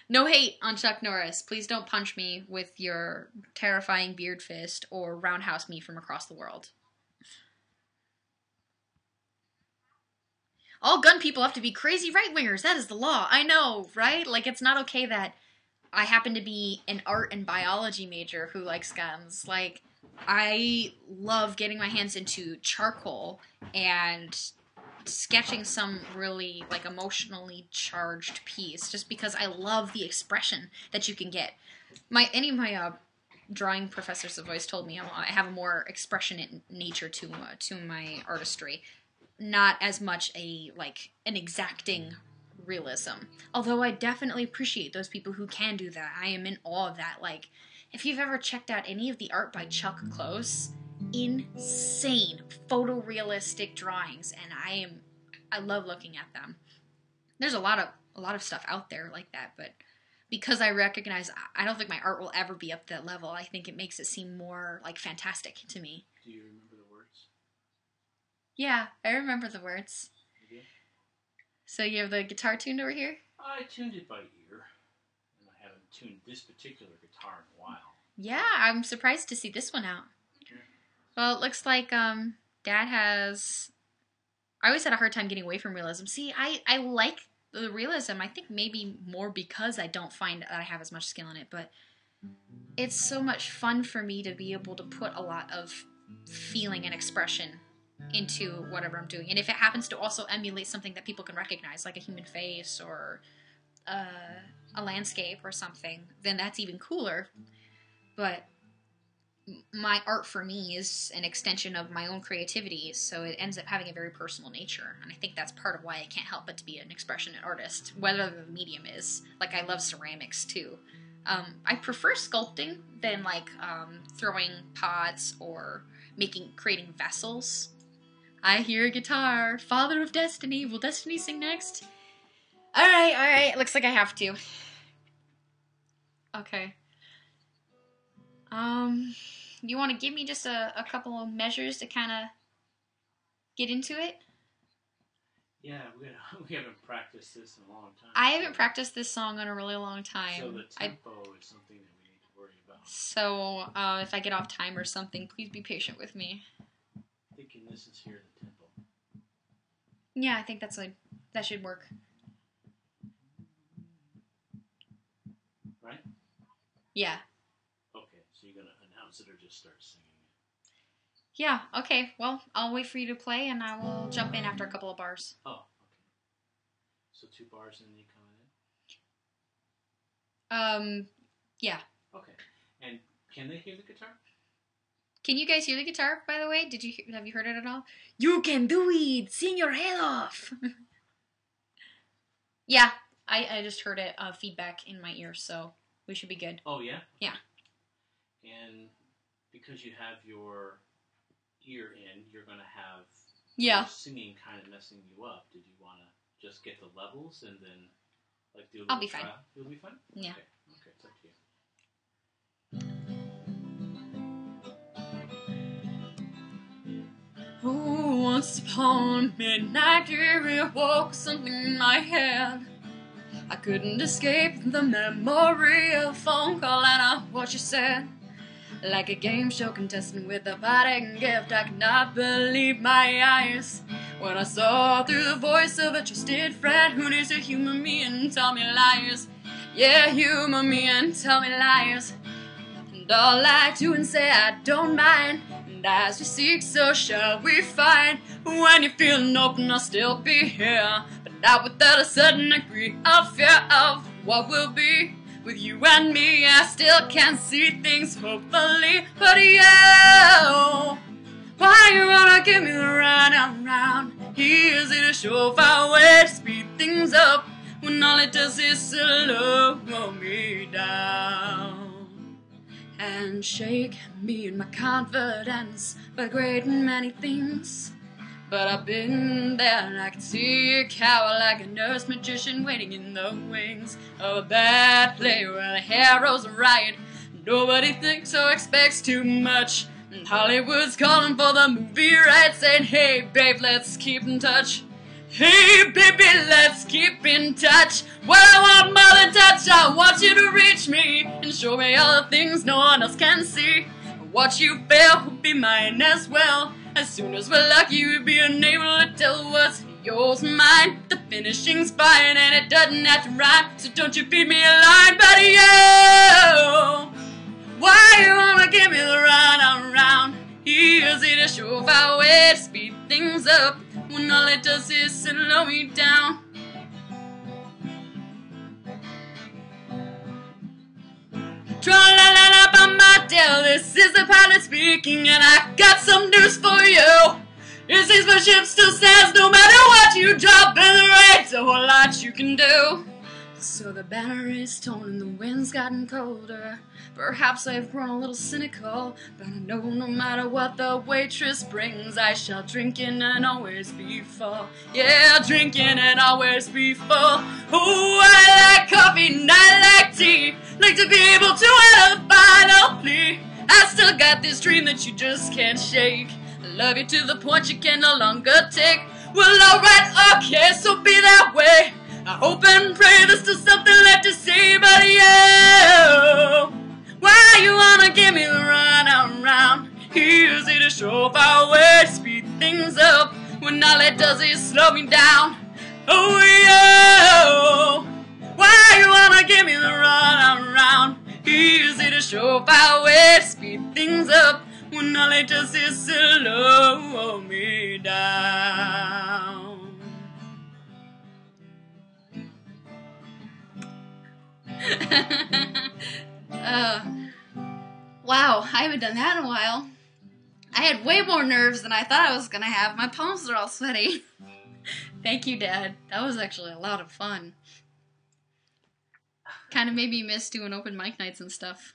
A: No hate on Chuck Norris. Please don't punch me with your terrifying beard fist or roundhouse me from across the world. All gun people have to be crazy right-wingers. That is the law. I know, right? Like, it's not okay that I happen to be an art and biology major who likes guns. Like, I love getting my hands into charcoal and sketching some really like emotionally charged piece just because I love the expression that you can get. Any of my drawing professors have always told me I have a more expressionate nature to my artistry, not as much an exacting realism. Although I definitely appreciate those people who can do that. I am in awe of that. Like, if you've ever checked out any of the art by Chuck Close, insane photorealistic drawings, and I love looking at them. There's a lot of stuff out there like that, but because I recognize I don't think my art will ever be up to that level, I think it makes it seem more like fantastic to me.
B: Do you remember the words?
A: Yeah, I remember the words.
B: You do?
A: So you have the guitar tuned over here?
B: I tuned it by ear, and I haven't tuned this particular guitar in a while.
A: Yeah, I'm surprised to see this one out. Well, it looks like Dad has... I always had a hard time getting away from realism. See, I like the realism. I think maybe more because I don't find that I have as much skill in it, but it's so much fun for me to be able to put a lot of feeling and expression into whatever I'm doing. And if it happens to also emulate something that people can recognize, like a human face or a landscape or something, then that's even cooler. But my art for me is an extension of my own creativity, so it ends up having a very personal nature, and I think that's part of why I can't help but to be an expressionate artist, whether the medium is. Like, I love ceramics too. I prefer sculpting than throwing pots or creating vessels. I hear a guitar. Father of Destiny. Will Destiny sing next? Alright, looks like I have to. Okay. You want to give me just a couple of measures to kind of get into it?
B: Yeah, we haven't practiced this in a long time.
A: I haven't practiced this song in a really long time.
B: So the tempo is something that we need to worry about.
A: So, if I get off time or something, please be patient with me.
B: Thinking this is here, the tempo.
A: Yeah, I think that should work.
B: Right?
A: Yeah.
B: Okay, so you're going to announce it or just start singing it?
A: Yeah, okay. Well, I'll wait for you to play and I will jump in after a couple of bars.
B: Oh, okay. So 2 bars and then you come in?
A: Yeah.
B: Okay. And can they hear the guitar?
A: Can you guys hear the guitar, by the way? Have you heard it at all? You can do it! Sing your head off! Yeah, I just heard it feedback in my ear, so we should be good.
B: Oh, yeah?
A: Yeah.
B: And because you have your ear in, you're going to have
A: yeah.
B: Singing kind of messing you up. Did you want to just get the levels and then do a little
A: I'll be fine.
B: trial? You'll be fine?
A: Yeah.
B: Okay, it's up to you.
A: Oh, once upon midnight there woke something in my head. I couldn't escape the memory of a phone call and what you said. Like a game show contestant with a parting gift, I could not believe my eyes when I saw through the voice of a trusted friend who needs to humor me and tell me lies. Yeah, humor me and tell me lies. And all I do and say I don't mind. And as we seek, so shall we find. When you're feeling open, I'll still be here, but not without a certain degree of fear of what will be. With you and me, I still can't see things hopefully. But you, why you wanna give me the run around? Is it a surefire way to speed things up when all it does is slow me down and shake me in my confidence by great and many things? But I've been there and I can see a cower like a nurse magician waiting in the wings of a bad play where the heroes riot. Nobody thinks or expects too much, and Hollywood's calling for the movie rights, saying, hey babe, let's keep in touch. Hey baby, let's keep in touch. Well, I want more than touch. I want you to reach me and show me all the things no one else can see. What you feel will be mine as well. As soon as we're lucky, we'll be unable to tell what's yours and mine. The finishing's fine and it doesn't have to rhyme, so don't you feed me a line, buddy. Oh, why you wanna give me the run around? Is it a surefire way to speed things up when all it does is slow me down? Tra-la-la-la by my tail, this is the pilot speaking, and I got some news for you. It seems my ship still stands no matter what you drop, and there ain't a whole lot you can do. So the banner is torn and the wind's gotten colder. Perhaps I've grown a little cynical, but I know no matter what the waitress brings, I shall drink in and always be full. Yeah, drinking and always be full. Oh, I like coffee and I like tea. Like to be able to have a final plea. I still got this dream that you just can't shake. I love you to the point you can no longer take. Well, alright, okay, so be that way. I hope and pray there's still something left to say, but yeah, why you wanna give me the run around? Is it a surefire way to speed things up when all it does is slow me down? Oh yeah, why you wanna give me the run around? Is it a surefire way to speed things up when all it does is slow me down? Wow, I haven't done that in a while. I had way more nerves than I thought I was gonna have. My palms are all sweaty. Thank you, Dad. That was actually a lot of fun. Kind of made me miss doing open mic nights and stuff.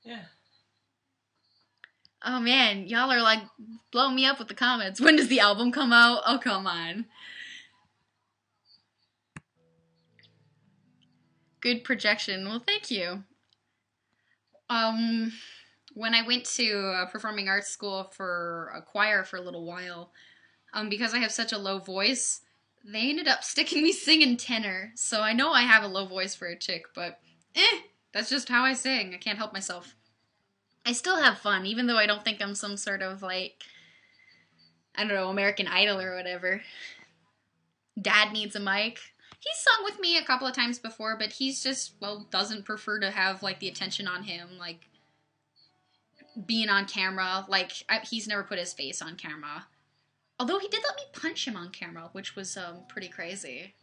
B: Yeah.
A: Oh man, y'all are like blowing me up with the comments. When does the album come out? Oh, come on. Good projection. Well, thank you. When I went to performing arts school for a choir for a little while, because I have such a low voice, they ended up sticking me singing tenor. So I know I have a low voice for a chick, but that's just how I sing. I can't help myself. I still have fun, even though I don't think I'm some sort of, like, I don't know, American Idol or whatever. Dad needs a mic. He's sung with me a couple of times before, but he's just, well, doesn't prefer to have, like, the attention on him, like, being on camera. Like, he's never put his face on camera. Although he did let me punch him on camera, which was, pretty crazy.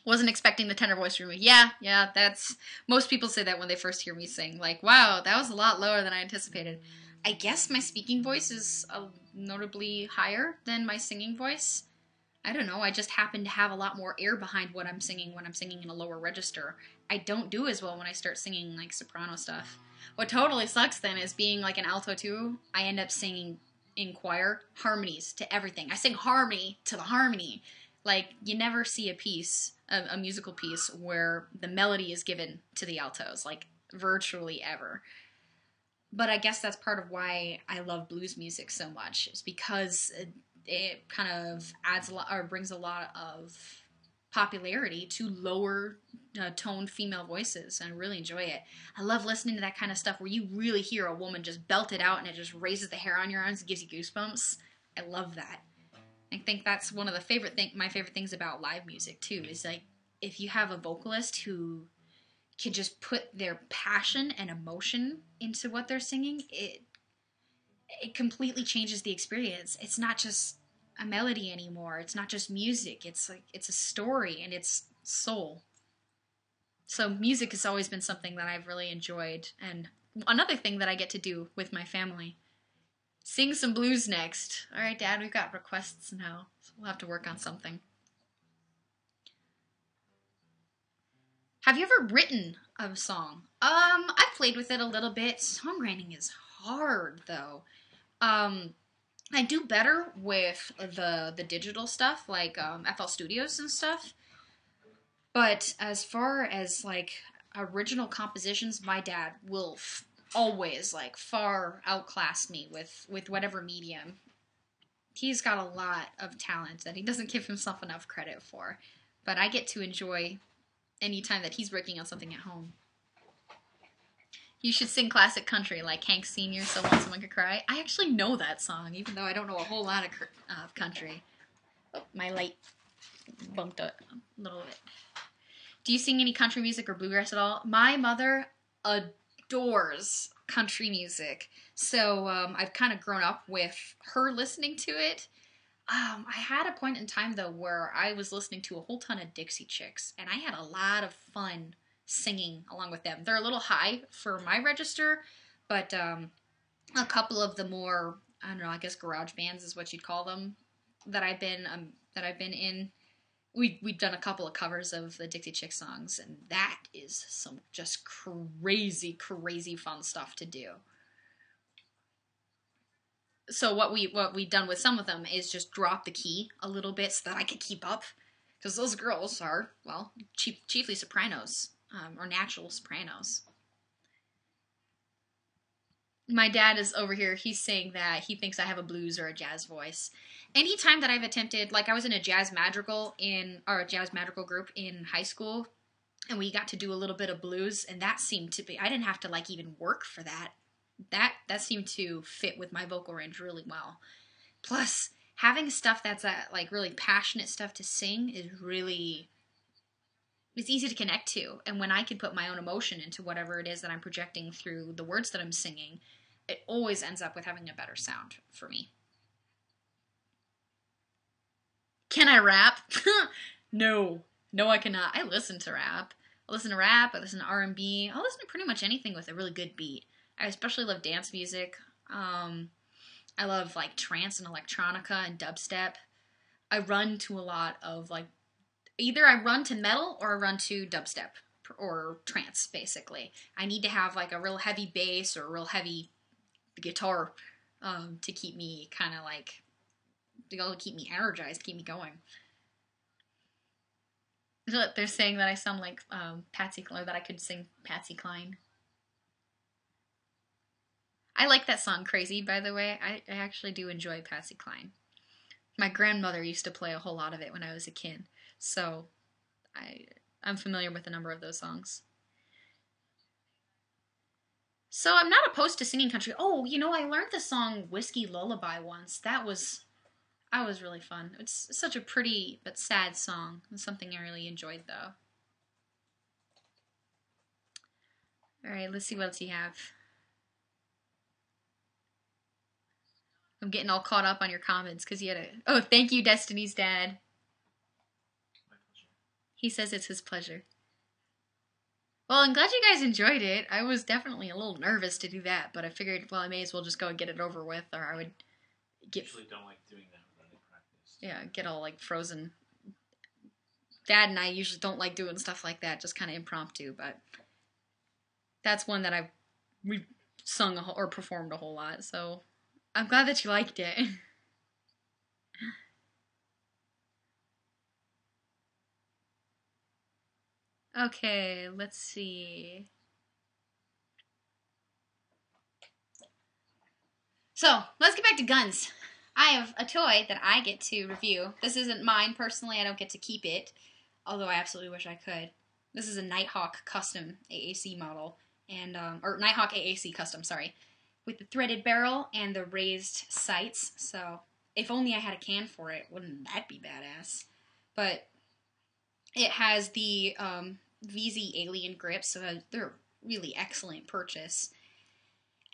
A: Wasn't expecting the tenor voice from me. Yeah, that's, most people say that when they first hear me sing. Like, wow, that was a lot lower than I anticipated. I guess my speaking voice is notably higher than my singing voice. I don't know, I just happen to have a lot more air behind what I'm singing when I'm singing in a lower register. I don't do as well when I start singing, like, soprano stuff. What totally sucks, then, is being, like, an alto, too. I end up singing in choir harmonies to everything. I sing harmony to the harmony. Like, you never see a piece, a musical piece, where the melody is given to the altos. Like, virtually ever. But I guess that's part of why I love blues music so much, is because it kind of adds a lot, or brings a lot of popularity to lower toned female voices, and I really enjoy it. I love listening to that kind of stuff where you really hear a woman just belt it out and it just raises the hair on your arms and gives you goosebumps. I love that. I think that's one of the my favorite things about live music too, is like if you have a vocalist who can just put their passion and emotion into what they're singing, it completely changes the experience. It's not just a melody anymore. It's not just music. It's like it's a story and it's soul. So music has always been something that I've really enjoyed, and another thing that I get to do with my family. Sing some blues next. All right, Dad, we've got requests now, so we'll have to work on something. Have you ever written a song? I've played with it a little bit. Songwriting is hard, though. I do better with the digital stuff, like FL Studios and stuff. But as far as like original compositions, my dad will always like far outclass me with whatever medium. He's got a lot of talent that he doesn't give himself enough credit for. But I get to enjoy any time that he's working on something at home. You should sing classic country like Hank Sr. So Once Someone Could Cry. I actually know that song, even though I don't know a whole lot of country. Oh, my light bumped up a little bit. Do you sing any country music or bluegrass at all? My mother adores country music. So I've kind of grown up with her listening to it. I had a point in time, though, where I was listening to a whole ton of Dixie Chicks, and I had a lot of fun singing along with them. They're a little high for my register, but a couple of the more, I don't know, I guess garage bands is what you'd call them, that I've been in. We've done a couple of covers of the Dixie Chick songs, and that is some just crazy, crazy fun stuff to do. So what we've done with some of them is just drop the key a little bit so that I could keep up, because those girls are, well, chiefly sopranos, or natural sopranos. My dad is over here. He's saying that he thinks I have a blues or a jazz voice. Anytime that I've attempted, like I was in a jazz madrigal group in high school, and we got to do a little bit of blues, and that seemed to be, I didn't have to like even work for that. That seemed to fit with my vocal range really well. Plus, having stuff that's like really passionate stuff to sing is really, it's easy to connect to. And when I can put my own emotion into whatever it is that I'm projecting through the words that I'm singing, it always ends up with having a better sound for me. Can I rap? No, I cannot. I listen to rap. I listen to rap. I listen to R&B. I listen to pretty much anything with a really good beat. I especially love dance music. I love like trance and electronica and dubstep. I run to a lot of like, either I run to metal or I run to dubstep or trance, basically. I need to have like a real heavy bass or a real heavy guitar to keep me kind of like, to keep me energized, keep me going. They're saying that I sound like Patsy Cline, that I could sing Patsy Cline. I like that song, Crazy, by the way. I actually do enjoy Patsy Cline. My grandmother used to play a whole lot of it when I was a kid, so I'm familiar with a number of those songs. So I'm not opposed to singing country. Oh, you know, I learned the song Whiskey Lullaby once. That was really fun. It's such a pretty but sad song. It's something I really enjoyed, though. All right, let's see what else you have. I'm getting all caught up on your comments because you had a... Oh, thank you, Destiny's dad.
B: My pleasure.
A: He says it's his pleasure. Well, I'm glad you guys enjoyed it. I was definitely a little nervous to do that, but I figured, well, I may as well just go and get it over with, or I would get...
B: I usually don't like doing that without any practice.
A: Yeah, get all, like, frozen. Dad and I usually don't like doing stuff like that, just kind of impromptu, but that's one that we've sung or performed a whole lot, so I'm glad that you liked it. Okay, let's see. So, let's get back to guns. I have a toy that I get to review. This isn't mine personally, I don't get to keep it, although I absolutely wish I could. This is a Nighthawk custom AAC model, and or Nighthawk AAC custom, sorry, with the threaded barrel and the raised sights. So, if only I had a can for it, wouldn't that be badass? But It has the VZ Alien grips, so they're really excellent purchase.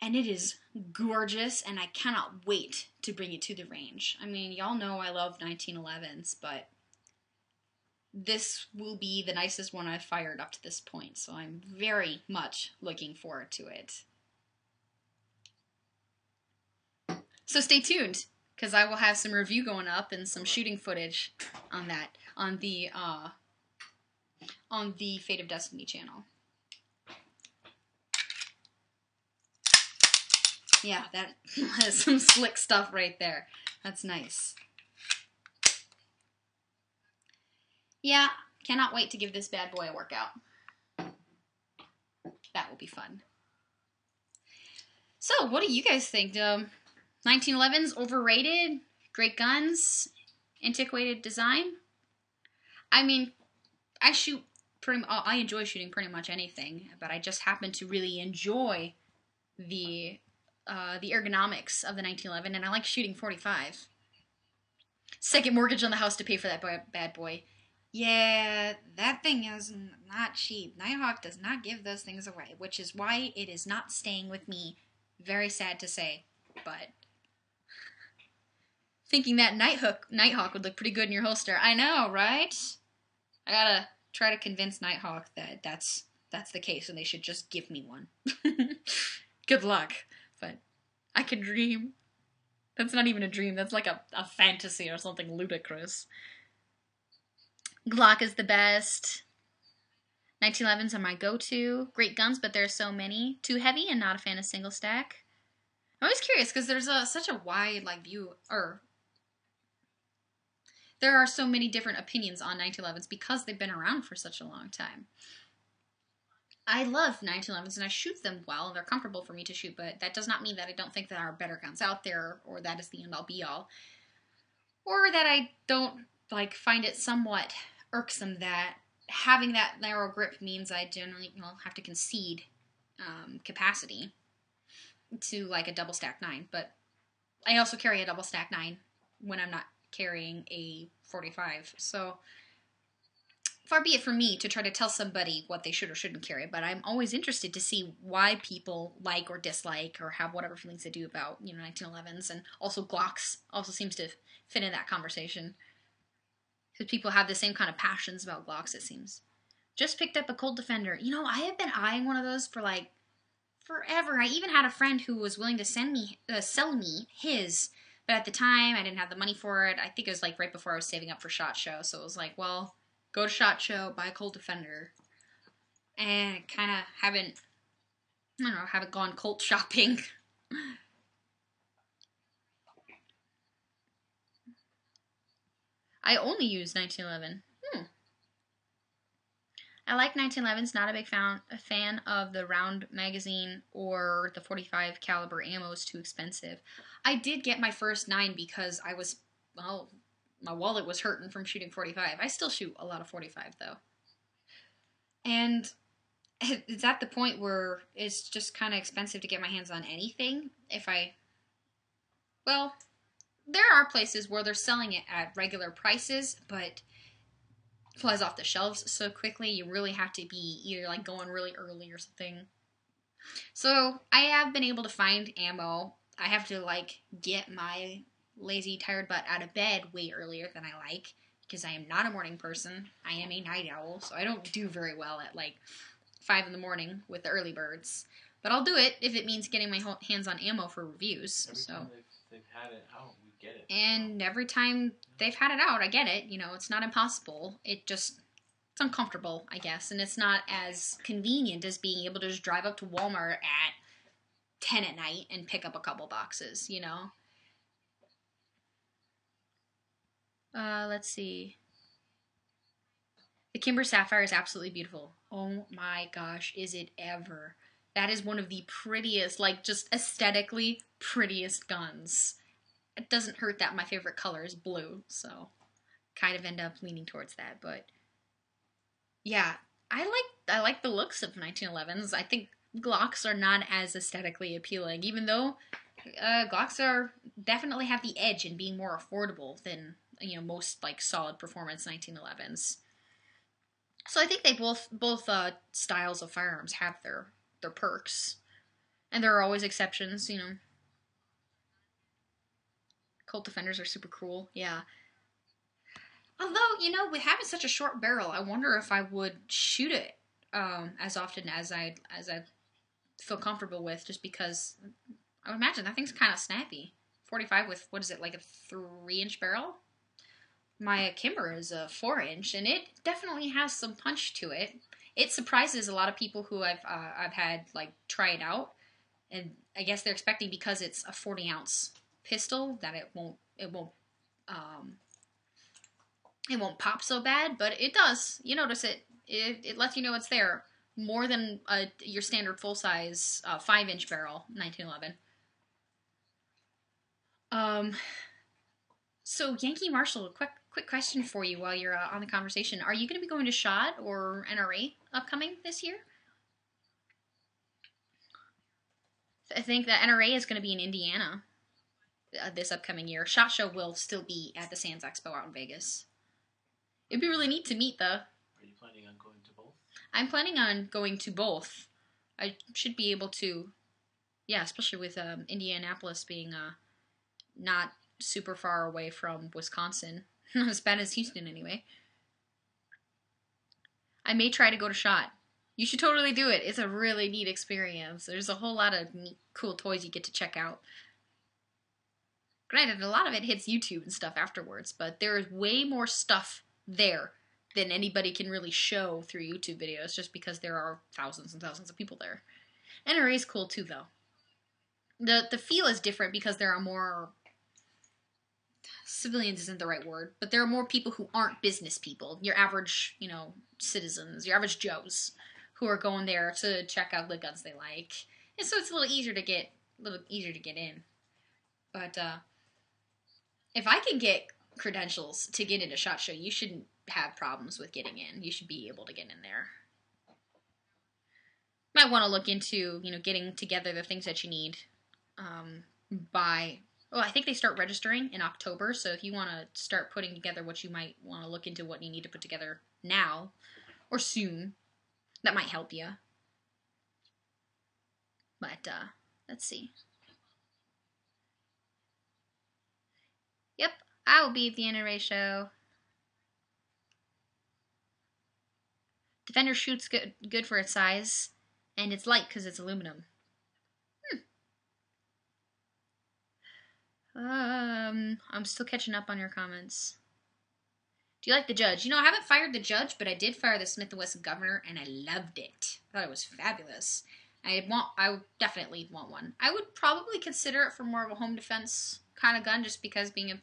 A: And it is gorgeous, and I cannot wait to bring it to the range. I mean, y'all know I love 1911s, but this will be the nicest one I've fired up to this point, so I'm very much looking forward to it. So stay tuned, because I will have some review going up and some shooting footage on that, on the Fate of Destiny channel. Yeah, that is some slick stuff right there. That's nice. Yeah, cannot wait to give this bad boy a workout. That will be fun. So, what do you guys think? 1911's overrated? Great guns? Antiquated design? I mean, I enjoy shooting pretty much anything, but I just happen to really enjoy the ergonomics of the 1911, and I like shooting 45. Second mortgage on the house to pay for that bad boy. Yeah, that thing is not cheap. Nighthawk does not give those things away, which is why it is not staying with me. Very sad to say, but thinking that Nighthawk would look pretty good in your holster. I know, right? I gotta try to convince Nighthawk that that's the case, and they should just give me one. Good luck, but I can dream. That's not even a dream. That's like a fantasy or something ludicrous. Glock is the best. 1911s are my go-to. Great guns, but there's so many. Too heavy and not a fan of single stack. I'm always curious because there's such a wide view, or there are so many different opinions on 1911s because they've been around for such a long time. I love 1911s and I shoot them well and they're comfortable for me to shoot, but that does not mean that I don't think there are better guns out there, or that is the end-all be-all, or that I don't find it somewhat irksome that having that narrow grip means I generally have to concede capacity to a double stack 9. But I also carry a double stack 9 when I'm not carrying a 45. So far be it from me to try to tell somebody what they should or shouldn't carry, but I'm always interested to see why people like or dislike or have whatever feelings they do about 1911s, and also Glocks also seems to fit in that conversation. Because people have the same kind of passions about Glocks, it seems. Just picked up a Colt Defender. I have been eyeing one of those for forever. I even had a friend who was willing to sell me his, but at the time I didn't have the money for it. I think it was right before I was saving up for SHOT Show, so it was well, go to SHOT Show, buy a Colt Defender, and kind of haven't gone Colt shopping. I only use 1911. I like 1911s, not a big fan of the round magazine or the 45 caliber ammo is too expensive. I did get my first 9 because my wallet was hurting from shooting 45. I still shoot a lot of 45 though. And it's at the point where it's just kind of expensive to get my hands on anything. There are places where they're selling it at regular prices, but it flies off the shelves so quickly, you really have to be either going really early or something. So I have been able to find ammo. I have to get my lazy, tired butt out of bed way earlier than I like, because I am not a morning person. I am a night owl, so I don't do very well at 5 in the morning with the early birds. But I'll do it if it means getting my hands on ammo for reviews.
B: Every time they've had it out, we get it.
A: And every time they've had it out, I get it. It's not impossible. It's uncomfortable, I guess. And it's not as convenient as being able to just drive up to Walmart at 10 at night and pick up a couple boxes, Let's see. The Kimber Sapphire is absolutely beautiful. Oh my gosh, is it ever. That is one of the prettiest, just aesthetically prettiest guns. It doesn't hurt that my favorite color is blue, so kind of end up leaning towards that. But yeah, I like the looks of 1911s. I think Glocks are not as aesthetically appealing, even though Glocks definitely have the edge in being more affordable than most solid performance 1911s. So I think they both styles of firearms have their perks, and there are always exceptions. You know, Colt defenders are super cool. Yeah. Although, you know, with having such a short barrel, I wonder if I would shoot it as often as I feel comfortable with, just because I would imagine that thing's kind of snappy. 45 with, what is it, like a 3-inch barrel? My Kimber is a 4-inch, and it definitely has some punch to it. It surprises a lot of people who I've had like try it out, and I guess they're expecting, because it's a 40-ounce pistol, that um, it won't pop so bad, but it does. You notice it. It lets you know it's there more than your standard full size 5-inch barrel 1911. Um, so Yankee Marshall, quick question for you while you're on the conversation. Are you going to be going to SHOT or NRA upcoming this year? I think that NRA is going to be in Indiana this upcoming year. SHOT Show will still be at the Sands Expo out in Vegas. It'd be really neat to meet, though.
B: Are you planning on going to both?
A: I'm planning on going to both. I should be able to, yeah, especially with Indianapolis being not super far away from Wisconsin. Not as bad as Houston, anyway. I may try to go to SHOT. You should totally do it. It's a really neat experience. There's a whole lot of neat, cool toys you get to check out. Granted, a lot of it hits YouTube and stuff afterwards, but there is way more stuff there than anybody can really show through YouTube videos, just because there are thousands and thousands of people there. NRA is cool too, though. The feel is different because there are more civilians isn't the right word, but there are more people who aren't business people. Your average, you know, citizens, your average Joes, who are going there to check out the guns they like, and so it's a little easier to get in. But if I can get credentials to get into SHOT Show, you shouldn't have problems with getting in. You should be able to get in there. Might want to look into, you know, getting together the things that you need by... Oh, I think they start registering in October, so if you want to start putting together what you might want to look into, what you need to put together now or soon, that might help you. But, let's see. Yep, I will be at the NRA show. Defender shoots good for its size, and it's light because it's aluminum. I'm still catching up on your comments. Do you like the Judge? You know, I haven't fired the Judge, but I did fire the Smith & Wesson Governor, and I loved it. I thought it was fabulous. I would definitely want one. I would probably consider it for more of a home defense kind of gun, just because being a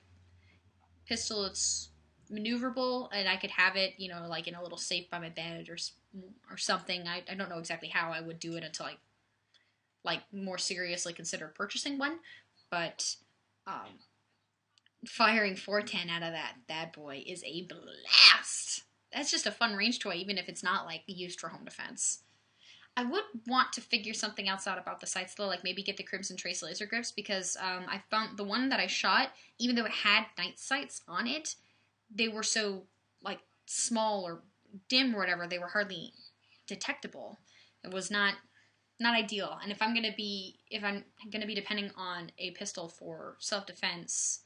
A: pistol, it's maneuverable, and I could have it, you know, like in a little safe by my bed or something. I don't know exactly how I would do it until I like more seriously consider purchasing one, but firing 410 out of that bad boy is a blast. That's just a fun range toy, even if it's not like used for home defense. I would want to figure something else out about the sights though, like maybe get the Crimson Trace laser grips, because I found the one that I shot, even though it had night sights on it, they were so like small or dim or whatever, they were hardly detectable. It was not ideal. And if I'm gonna be depending on a pistol for self-defense,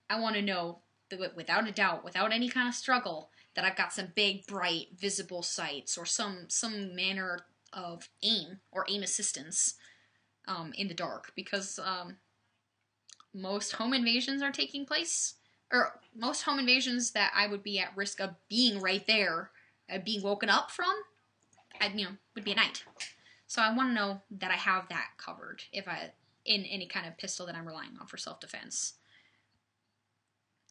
A: I want to know that without a doubt, without any kind of struggle, that I've got some big, bright, visible sights or some manner of aim or aim assistance in the dark, because most home invasions are taking place, or most home invasions that I would be at risk of being right there, being woken up from, would be at night. So I want to know that I have that covered in any kind of pistol that I'm relying on for self-defense.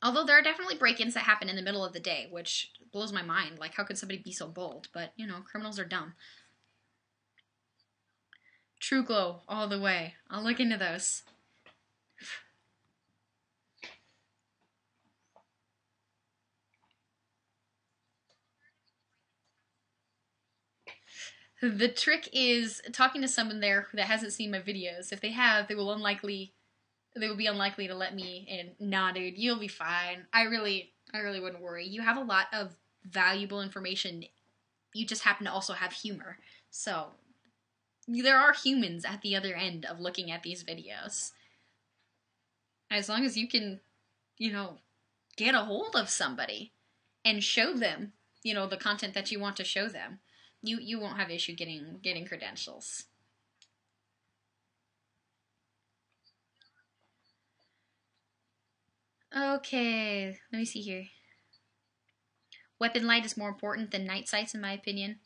A: Although there are definitely break-ins that happen in the middle of the day, which blows my mind. Like, how could somebody be so bold? But, you know, criminals are dumb. True Glow, all the way. I'll look into those. The trick is talking to someone there that hasn't seen my videos. If they have, they will be unlikely to let me in. Nah, dude, you'll be fine. I really wouldn't worry. You have a lot of valuable information You just happen to also have humor. So there are humans at the other end of looking at these videos. As long as you can, you know, get a hold of somebody and show them, you know, the content that you want to show them, you won't have issue getting credentials. Okay, let me see here. Weapon light is more important than night sights, in my opinion.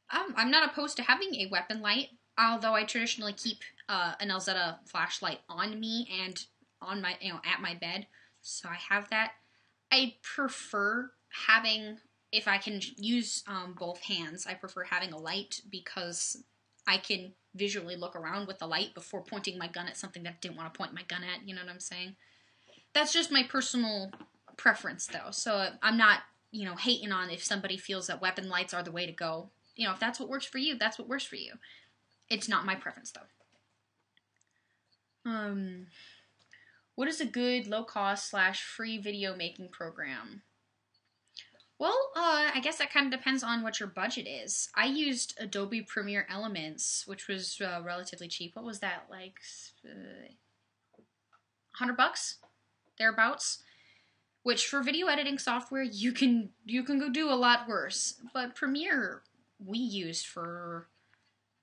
A: I'm not opposed to having a weapon light, although I traditionally keep an Elzetta flashlight on me and on my, you know, at my bed, so I have that. I prefer having, if I can use both hands, I prefer having a light because I can visually look around with the light before pointing my gun at something that I didn't want to point my gun at, you know what I'm saying? That's just my personal preference, though, so I'm not, you know, hating on if somebody feels that weapon lights are the way to go. You know, if that's what works for you, that's what works for you. It's not my preference, though. What is a good low-cost / free video making program? Well, I guess that kind of depends on what your budget is. I used Adobe Premiere Elements, which was relatively cheap. What was that, like $100? Thereabouts? Which for video editing software, you can go do a lot worse. But Premiere we used for,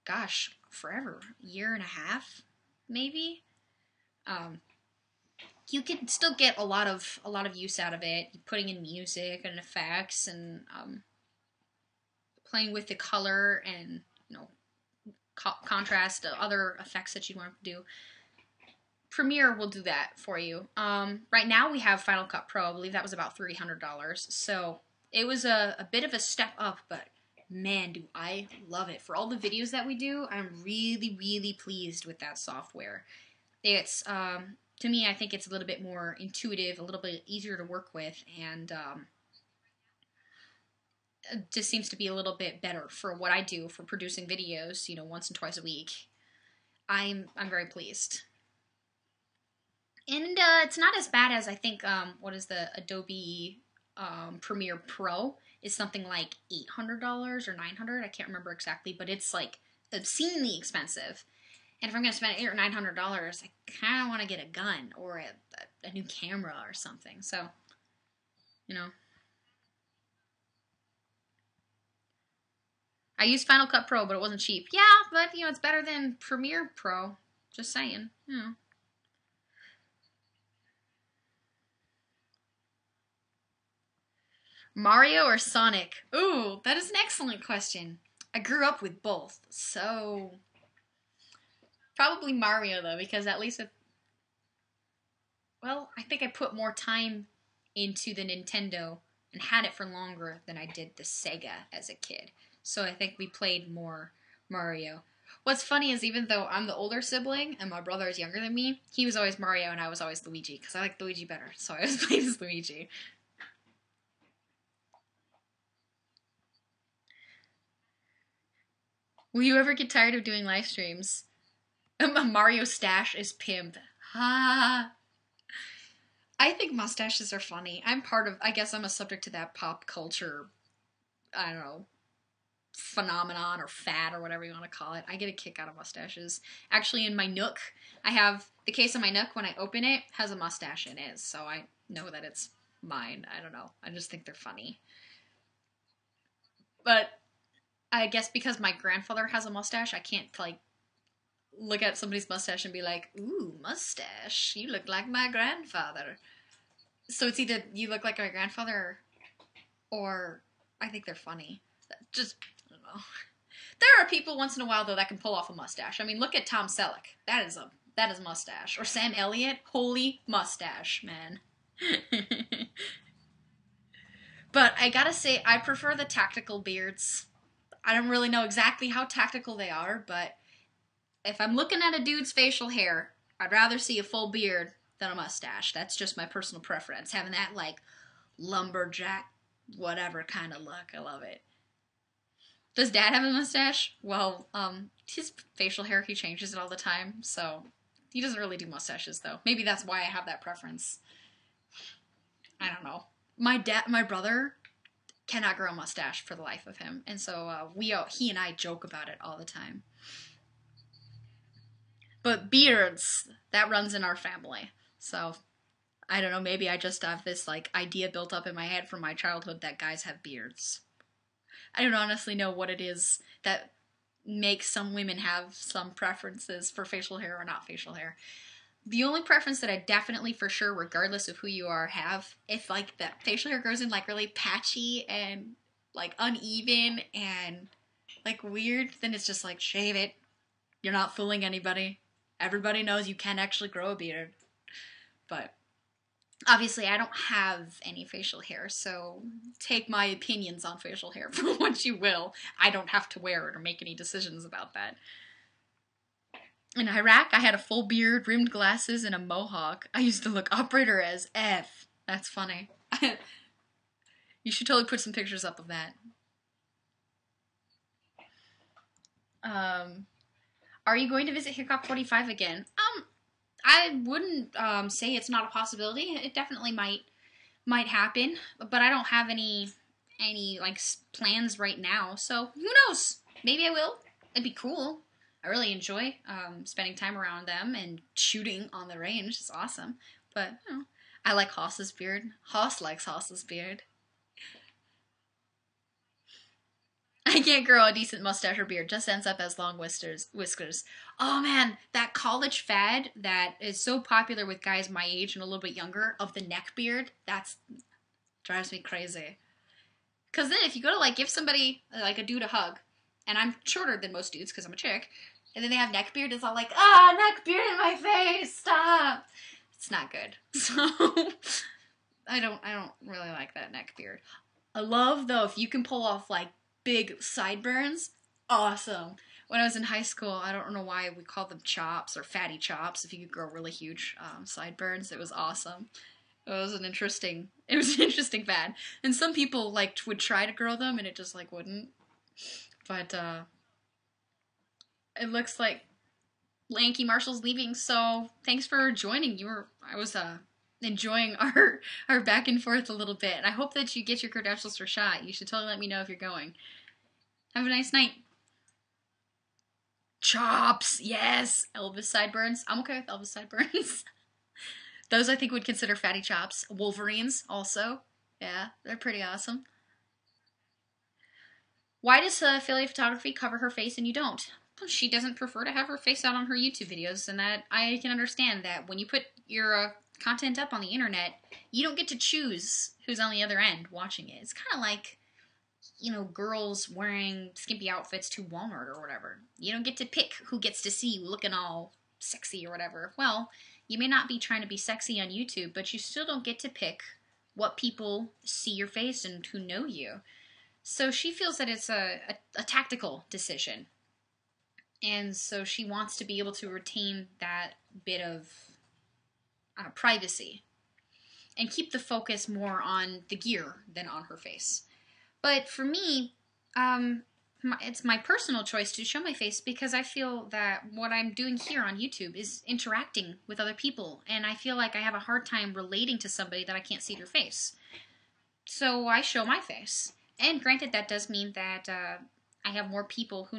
A: gosh, forever, a year and a half, maybe. You can still get a lot of use out of it, putting in music and effects and playing with the color and, you know, contrast, other effects that you want to do. Premiere will do that for you. Right now we have Final Cut Pro. I believe that was about $300. So it was a bit of a step up, but man, do I love it. For all the videos that we do, I'm really, really pleased with that software. It's, to me, I think it's a little bit more intuitive, a little bit easier to work with, and it just seems to be a little bit better for what I do for producing videos, you know, once and twice a week. I'm very pleased. And it's not as bad as I think, what is the Adobe Premiere Pro is something like $800 or $900. I can't remember exactly, but it's like obscenely expensive. And if I'm going to spend $800 or $900, I kind of want to get a gun or a new camera or something. So, you know. I used Final Cut Pro, but it wasn't cheap. Yeah, but, you know, it's better than Premiere Pro. Just saying, you know. Mario or Sonic? Ooh, that is an excellent question. I grew up with both, so probably Mario, though, because at least well, I think I put more time into the Nintendo and had it for longer than I did the Sega as a kid. So I think we played more Mario. What's funny is even though I'm the older sibling and my brother is younger than me, he was always Mario and I was always Luigi because I like Luigi better. So I always played as Luigi. Will you ever get tired of doing live streams? Mario stash is pimp. Ha! I think mustaches are funny. I guess I'm a subject to that pop culture, I don't know, phenomenon or fad or whatever you want to call it. I get a kick out of mustaches. Actually, in my Nook, I have the case of my Nook, when I open it, has a mustache in it, so I know that it's mine. I don't know. I just think they're funny. But I guess because my grandfather has a mustache, I can't, like, look at somebody's mustache and be like, ooh, mustache, you look like my grandfather. So it's either you look like my grandfather or I think they're funny. Just, I don't know. There are people once in a while, though, that can pull off a mustache. I mean, look at Tom Selleck. That is mustache. Or Sam Elliott. Holy mustache, man. But I gotta say, I prefer the tactical beards. I don't really know exactly how tactical they are, but if I'm looking at a dude's facial hair, I'd rather see a full beard than a mustache. That's just my personal preference. Having that, like, lumberjack, whatever kind of look. I love it. Does Dad have a mustache? Well, his facial hair, he changes it all the time, so he doesn't really do mustaches, though. Maybe that's why I have that preference. I don't know. My brother, cannot grow a mustache for the life of him, and so he and I joke about it all the time. But beards, that runs in our family. So I don't know, maybe I just have this like idea built up in my head from my childhood that guys have beards. I don't honestly know what it is that makes some women have some preferences for facial hair or not facial hair. The only preference that I definitely for sure, regardless of who you are, have, if like that facial hair grows in like really patchy and like uneven and like weird, then it's just like shave it. You're not fooling anybody. Everybody knows you can actually grow a beard. But obviously I don't have any facial hair, so take my opinions on facial hair for what you will. I don't have to wear it or make any decisions about that. In Iraq, I had a full beard, rimmed glasses, and a mohawk. I used to look operator as F. That's funny. You should totally put some pictures up of that. Are you going to visit Hickok 45 again? I wouldn't say it's not a possibility. It definitely might happen, but I don't have any like plans right now. So who knows? Maybe I will. It'd be cool. I really enjoy spending time around them and shooting on the range. It's awesome. But you know, I like Haas's beard. Haas likes Haas's beard. I can't grow a decent mustache or beard. Just ends up as long whiskers. Oh man, that college fad that is so popular with guys my age and a little bit younger of the neck beard, that's drives me crazy. Cause then if you go to like give somebody like a dude a hug, and I'm shorter than most dudes because I'm a chick, and then they have neck beard, it's all like, neck beard in my face, stop. It's not good. So I don't really like that neck beard. I love though if you can pull off like big sideburns, awesome. When I was in high school, I don't know why we called them chops or fatty chops. If you could grow really huge sideburns, it was awesome. It was an interesting fad. And some people like would try to grow them, and it just like wouldn't. But it looks like Lanky Marshall's leaving, so thanks for joining. I was enjoying our back and forth a little bit, and I hope that you get your credentials for shot. You should totally let me know if you're going. Have a nice night. Chops, yes. Elvis sideburns. I'm okay with Elvis sideburns. Those I think would consider fatty chops. Wolverines also. Yeah, they're pretty awesome. Why does affiliate photography cover her face and you don't? Well, she doesn't prefer to have her face out on her YouTube videos, and that I can understand that when you put your content up on the internet, you don't get to choose who's on the other end watching it. It's kind of like, you know, girls wearing skimpy outfits to Walmart or whatever. You don't get to pick who gets to see you looking all sexy or whatever. Well, you may not be trying to be sexy on YouTube, but you still don't get to pick what people see your face and who know you. So she feels that it's a tactical decision. And so she wants to be able to retain that bit of privacy and keep the focus more on the gear than on her face. But for me, it's my personal choice to show my face because I feel that what I'm doing here on YouTube is interacting with other people, and I feel like I have a hard time relating to somebody that I can't see their face. So I show my face. And granted, that does mean that I have more people who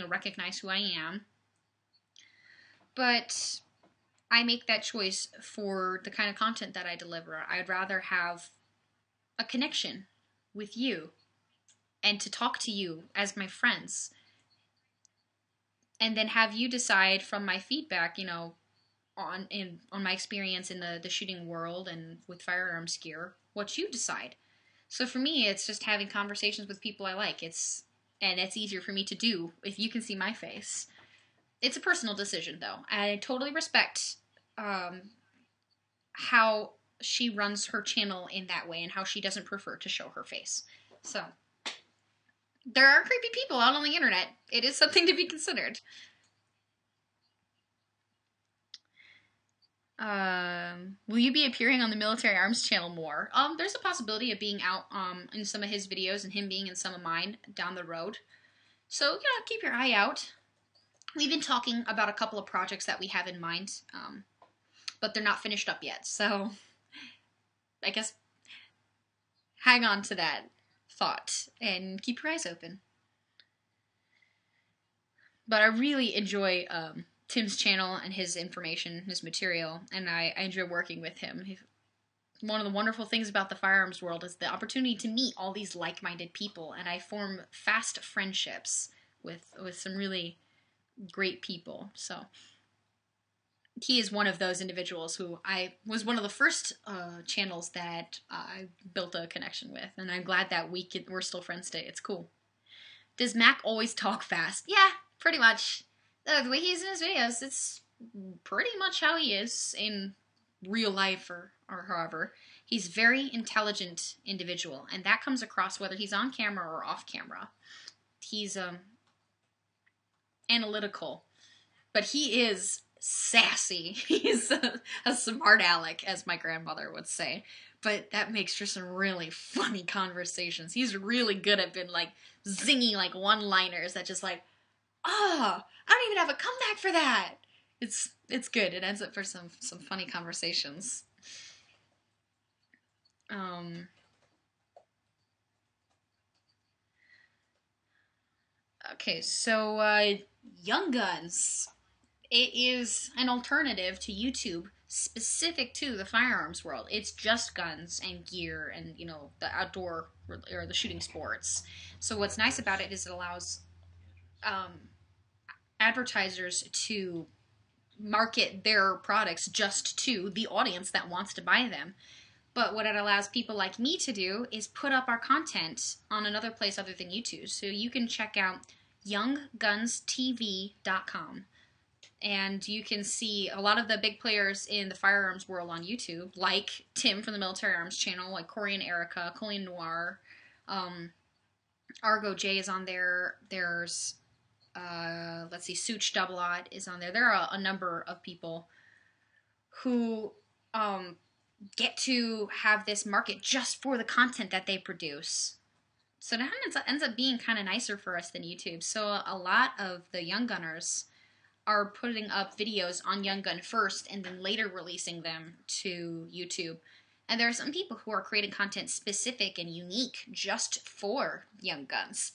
A: recognize who I am. But I make that choice for the kind of content that I deliver. I'd rather have a connection with you and to talk to you as my friends. And then have you decide from my feedback, on my experience in the shooting world and with firearms gear, what you decide. So for me, it's just having conversations with people I like. It's easier for me to do if you can see my face. It's a personal decision, though. I totally respect how she runs her channel in that way and how she doesn't prefer to show her face. So there are creepy people out on the internet. It is something to be considered. Will you be appearing on the Military Arms channel more? There's a possibility of being out in some of his videos and him being in some of mine down the road. So, keep your eye out. We've been talking about a couple of projects that we have in mind, but they're not finished up yet. So, I guess hang on to that. thought and keep your eyes open. But I really enjoy Tim's channel and his information, his material, and I enjoy working with him. One of the wonderful things about the firearms world is the opportunity to meet all these like-minded people, and I form fast friendships with some really great people. So he is one of those individuals who I was one of the first channels that I built a connection with, and I'm glad that we're still friends today. It's cool. Does Mac always talk fast? Yeah, pretty much. The way he's in his videos, it's pretty much how he is in real life or however. He's a very intelligent individual, and that comes across whether he's on camera or off camera. He's analytical, but he is sassy. He's a smart aleck, as my grandmother would say. But that makes for some really funny conversations. He's really good at being like zingy like one-liners that just like, I don't even have a comeback for that. It's good. It ends up for some funny conversations. Okay, so Young Guns. It is an alternative to YouTube specific to the firearms world. It's just guns and gear and, you know, the outdoor or the shooting sports. So what's nice about it is it allows advertisers to market their products just to the audience that wants to buy them. But what it allows people like me to do is put up our content on another place other than YouTube. So you can check out younggunstv.com. And you can see a lot of the big players in the firearms world on YouTube, like Tim from the Military Arms channel, like Corey and Erica, Colleen Noir, Argo J is on there. There's, let's see, Such Double Odd is on there. There are a number of people who get to have this market just for the content that they produce. So that ends up being kind of nicer for us than YouTube. So a lot of the young gunners are putting up videos on Young Gun first and then later releasing them to YouTube. And there are some people who are creating content specific and unique just for Young Guns.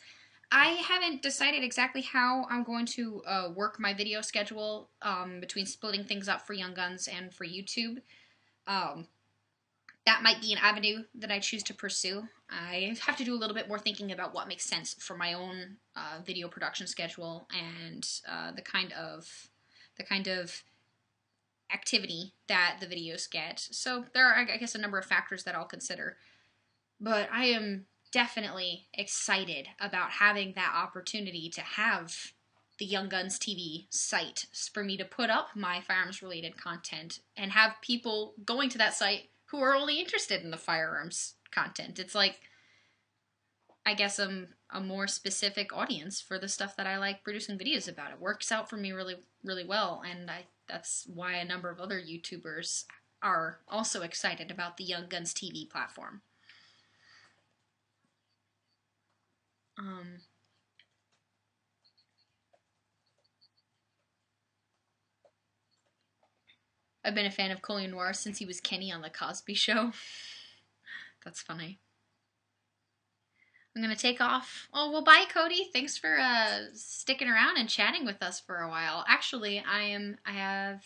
A: I haven't decided exactly how I'm going to work my video schedule between splitting things up for Young Guns and for YouTube. That might be an avenue that I choose to pursue. I have to do a little bit more thinking about what makes sense for my own video production schedule and the kind of activity that the videos get. So there are, I guess, a number of factors that I'll consider. But I am definitely excited about having that opportunity to have the Young Guns TV site for me to put up my firearms related content and have people going to that site who are only interested in the firearms content. It's like, I guess, a more specific audience for the stuff that I like producing videos about. It works out for me really, really well, and that's why a number of other YouTubers are also excited about the Young Guns TV platform. I've been a fan of Colleen Noir since he was Kenny on The Cosby Show. That's funny. I'm going to take off. Oh, well, bye, Cody. Thanks for sticking around and chatting with us for a while. Actually, I have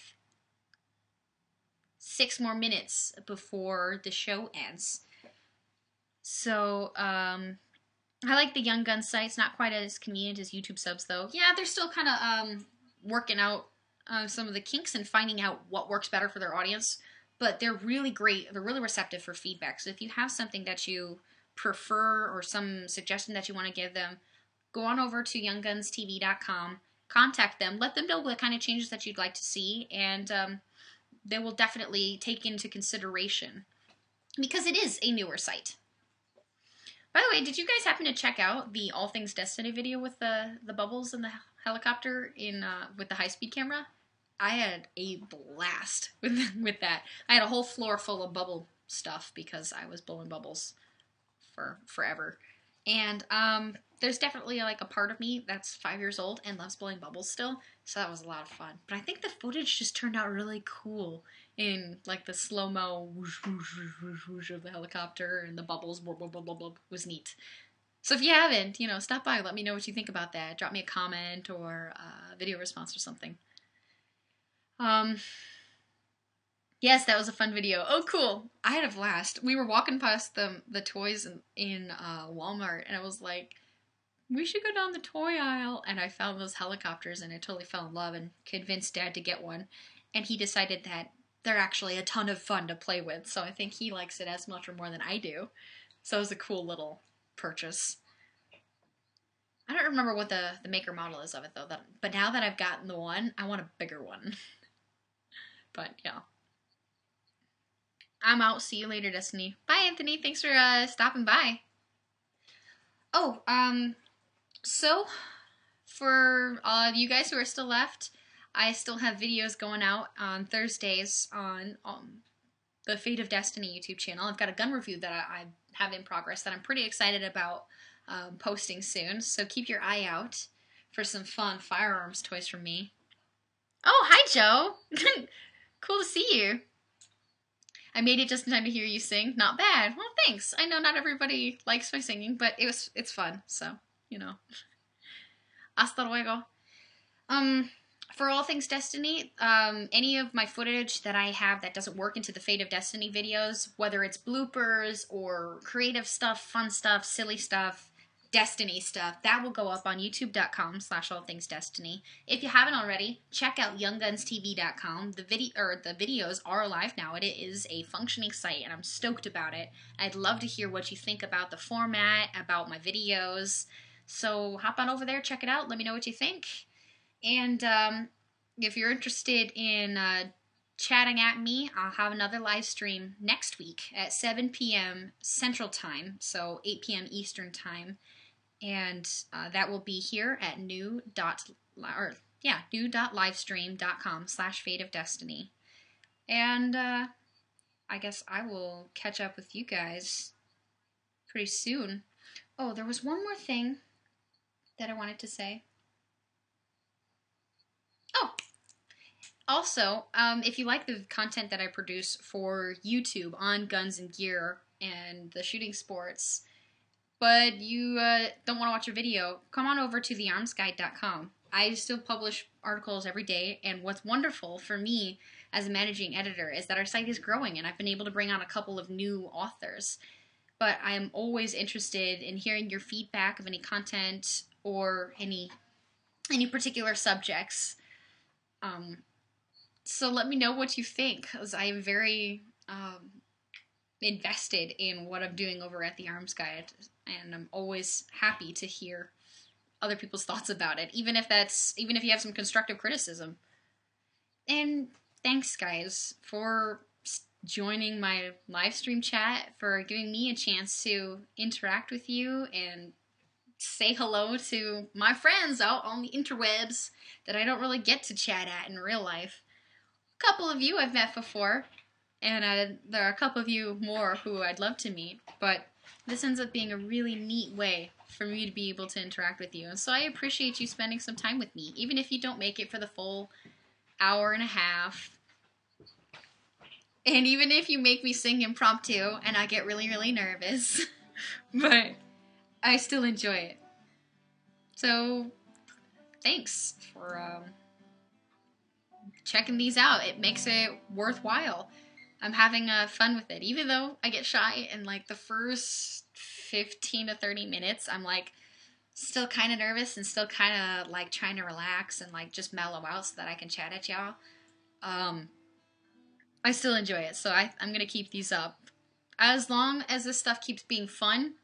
A: 6 more minutes before the show ends. So, I like the Young Gun site. It's not quite as convenient as YouTube subs, though. Yeah, they're still kind of working out some of the kinks and finding out what works better for their audience. But they're really great. They're really receptive for feedback. So if you have something that you prefer or some suggestion that you want to give them, go on over to younggunstv.com, contact them, let them know what kind of changes that you'd like to see, and they will definitely take into consideration because it is a newer site. By the way, did you guys happen to check out the AllThingsDestinee video with the bubbles in the helicopter with the high-speed camera? I had a blast with that. I had a whole floor full of bubble stuff because I was blowing bubbles for forever. And there's definitely like a part of me that's 5 years old and loves blowing bubbles still, so that was a lot of fun. But I think the footage just turned out really cool in like the slow-mo whoosh, whoosh, whoosh, whoosh, whoosh of the helicopter and the bubbles blah, blah, blah, blah, blah, was neat. So if you haven't, stop by. Let me know what you think about that. Drop me a comment or a video response or something. Yes, that was a fun video. Oh, cool. I had a blast. We were walking past the toys in Walmart, and I was like, we should go down the toy aisle. And I found those helicopters, and I totally fell in love and convinced Dad to get one. And he decided that they're actually a ton of fun to play with, so I think he likes it as much or more than I do. So it was a cool little purchase. I don't remember what the maker model is of it, though. But now that I've gotten the one, I want a bigger one. But, yeah. I'm out. See you later, Destiny. Bye, Anthony. Thanks for stopping by. Oh, so for all of you guys who are still left, I still have videos going out on Thursdays on the Fate of Destiny YouTube channel. I've got a gun review that I have in progress that I'm pretty excited about posting soon. So keep your eye out for some fun firearms toys from me. Oh, hi, Joe. Cool to see you. I made it just in time to hear you sing. Not bad. Well, thanks. I know not everybody likes my singing, but it's fun. So, Hasta luego. For All Things Destiny, any of my footage that I have that doesn't work into the Fate of Destiny videos, whether it's bloopers or creative stuff, fun stuff, silly stuff, Destiny stuff, that will go up on youtube.com/allthingsdestiny. If you haven't already, check out younggunstv.com. The videos are live now. It is a functioning site, and I'm stoked about it. I'd love to hear what you think about the format, about my videos. So hop on over there, check it out. Let me know what you think. And if you're interested in chatting at me, I'll have another live stream next week at 7 p.m. Central Time, so 8 p.m. Eastern Time. And that will be here at new.livestream.com/fateofdestiny. And I guess I will catch up with you guys pretty soon. Oh, there was one more thing that I wanted to say. Oh, also, if you like the content that I produce for YouTube on guns and gear and the shooting sports, but you don't want to watch a video, come on over to thearmsguide.com. I still publish articles every day, and what's wonderful for me as a managing editor is that our site is growing, and I've been able to bring on a couple of new authors. But I'm always interested in hearing your feedback of any content or any particular subjects. So let me know what you think, because I am very invested in what I'm doing over at the Arms Guide, and I'm always happy to hear other people's thoughts about it, even if you have some constructive criticism. And thanks, guys, for joining my live stream chat, for giving me a chance to interact with you and say hello to my friends out on the interwebs that I don't really get to chat at in real life. A couple of you I've met before, and there are a couple of you more who I'd love to meet, but this ends up being a really neat way for me to be able to interact with you. And so I appreciate you spending some time with me, even if you don't make it for the full hour and a half. And even if you make me sing impromptu and I get really, really nervous. But I still enjoy it. So thanks for checking these out. It makes it worthwhile. I'm having fun with it. Even though I get shy in like the first 15 to 30 minutes, I'm like still kind of nervous and still kind of like trying to relax and like just mellow out so that I can chat at y'all. I still enjoy it, so I'm going to keep these up. As long as this stuff keeps being fun,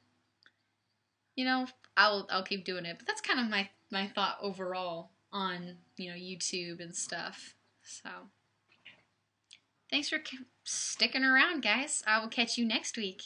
A: I'll keep doing it. But that's kind of my thought overall on, YouTube and stuff. So, thanks for sticking around, guys. I will catch you next week.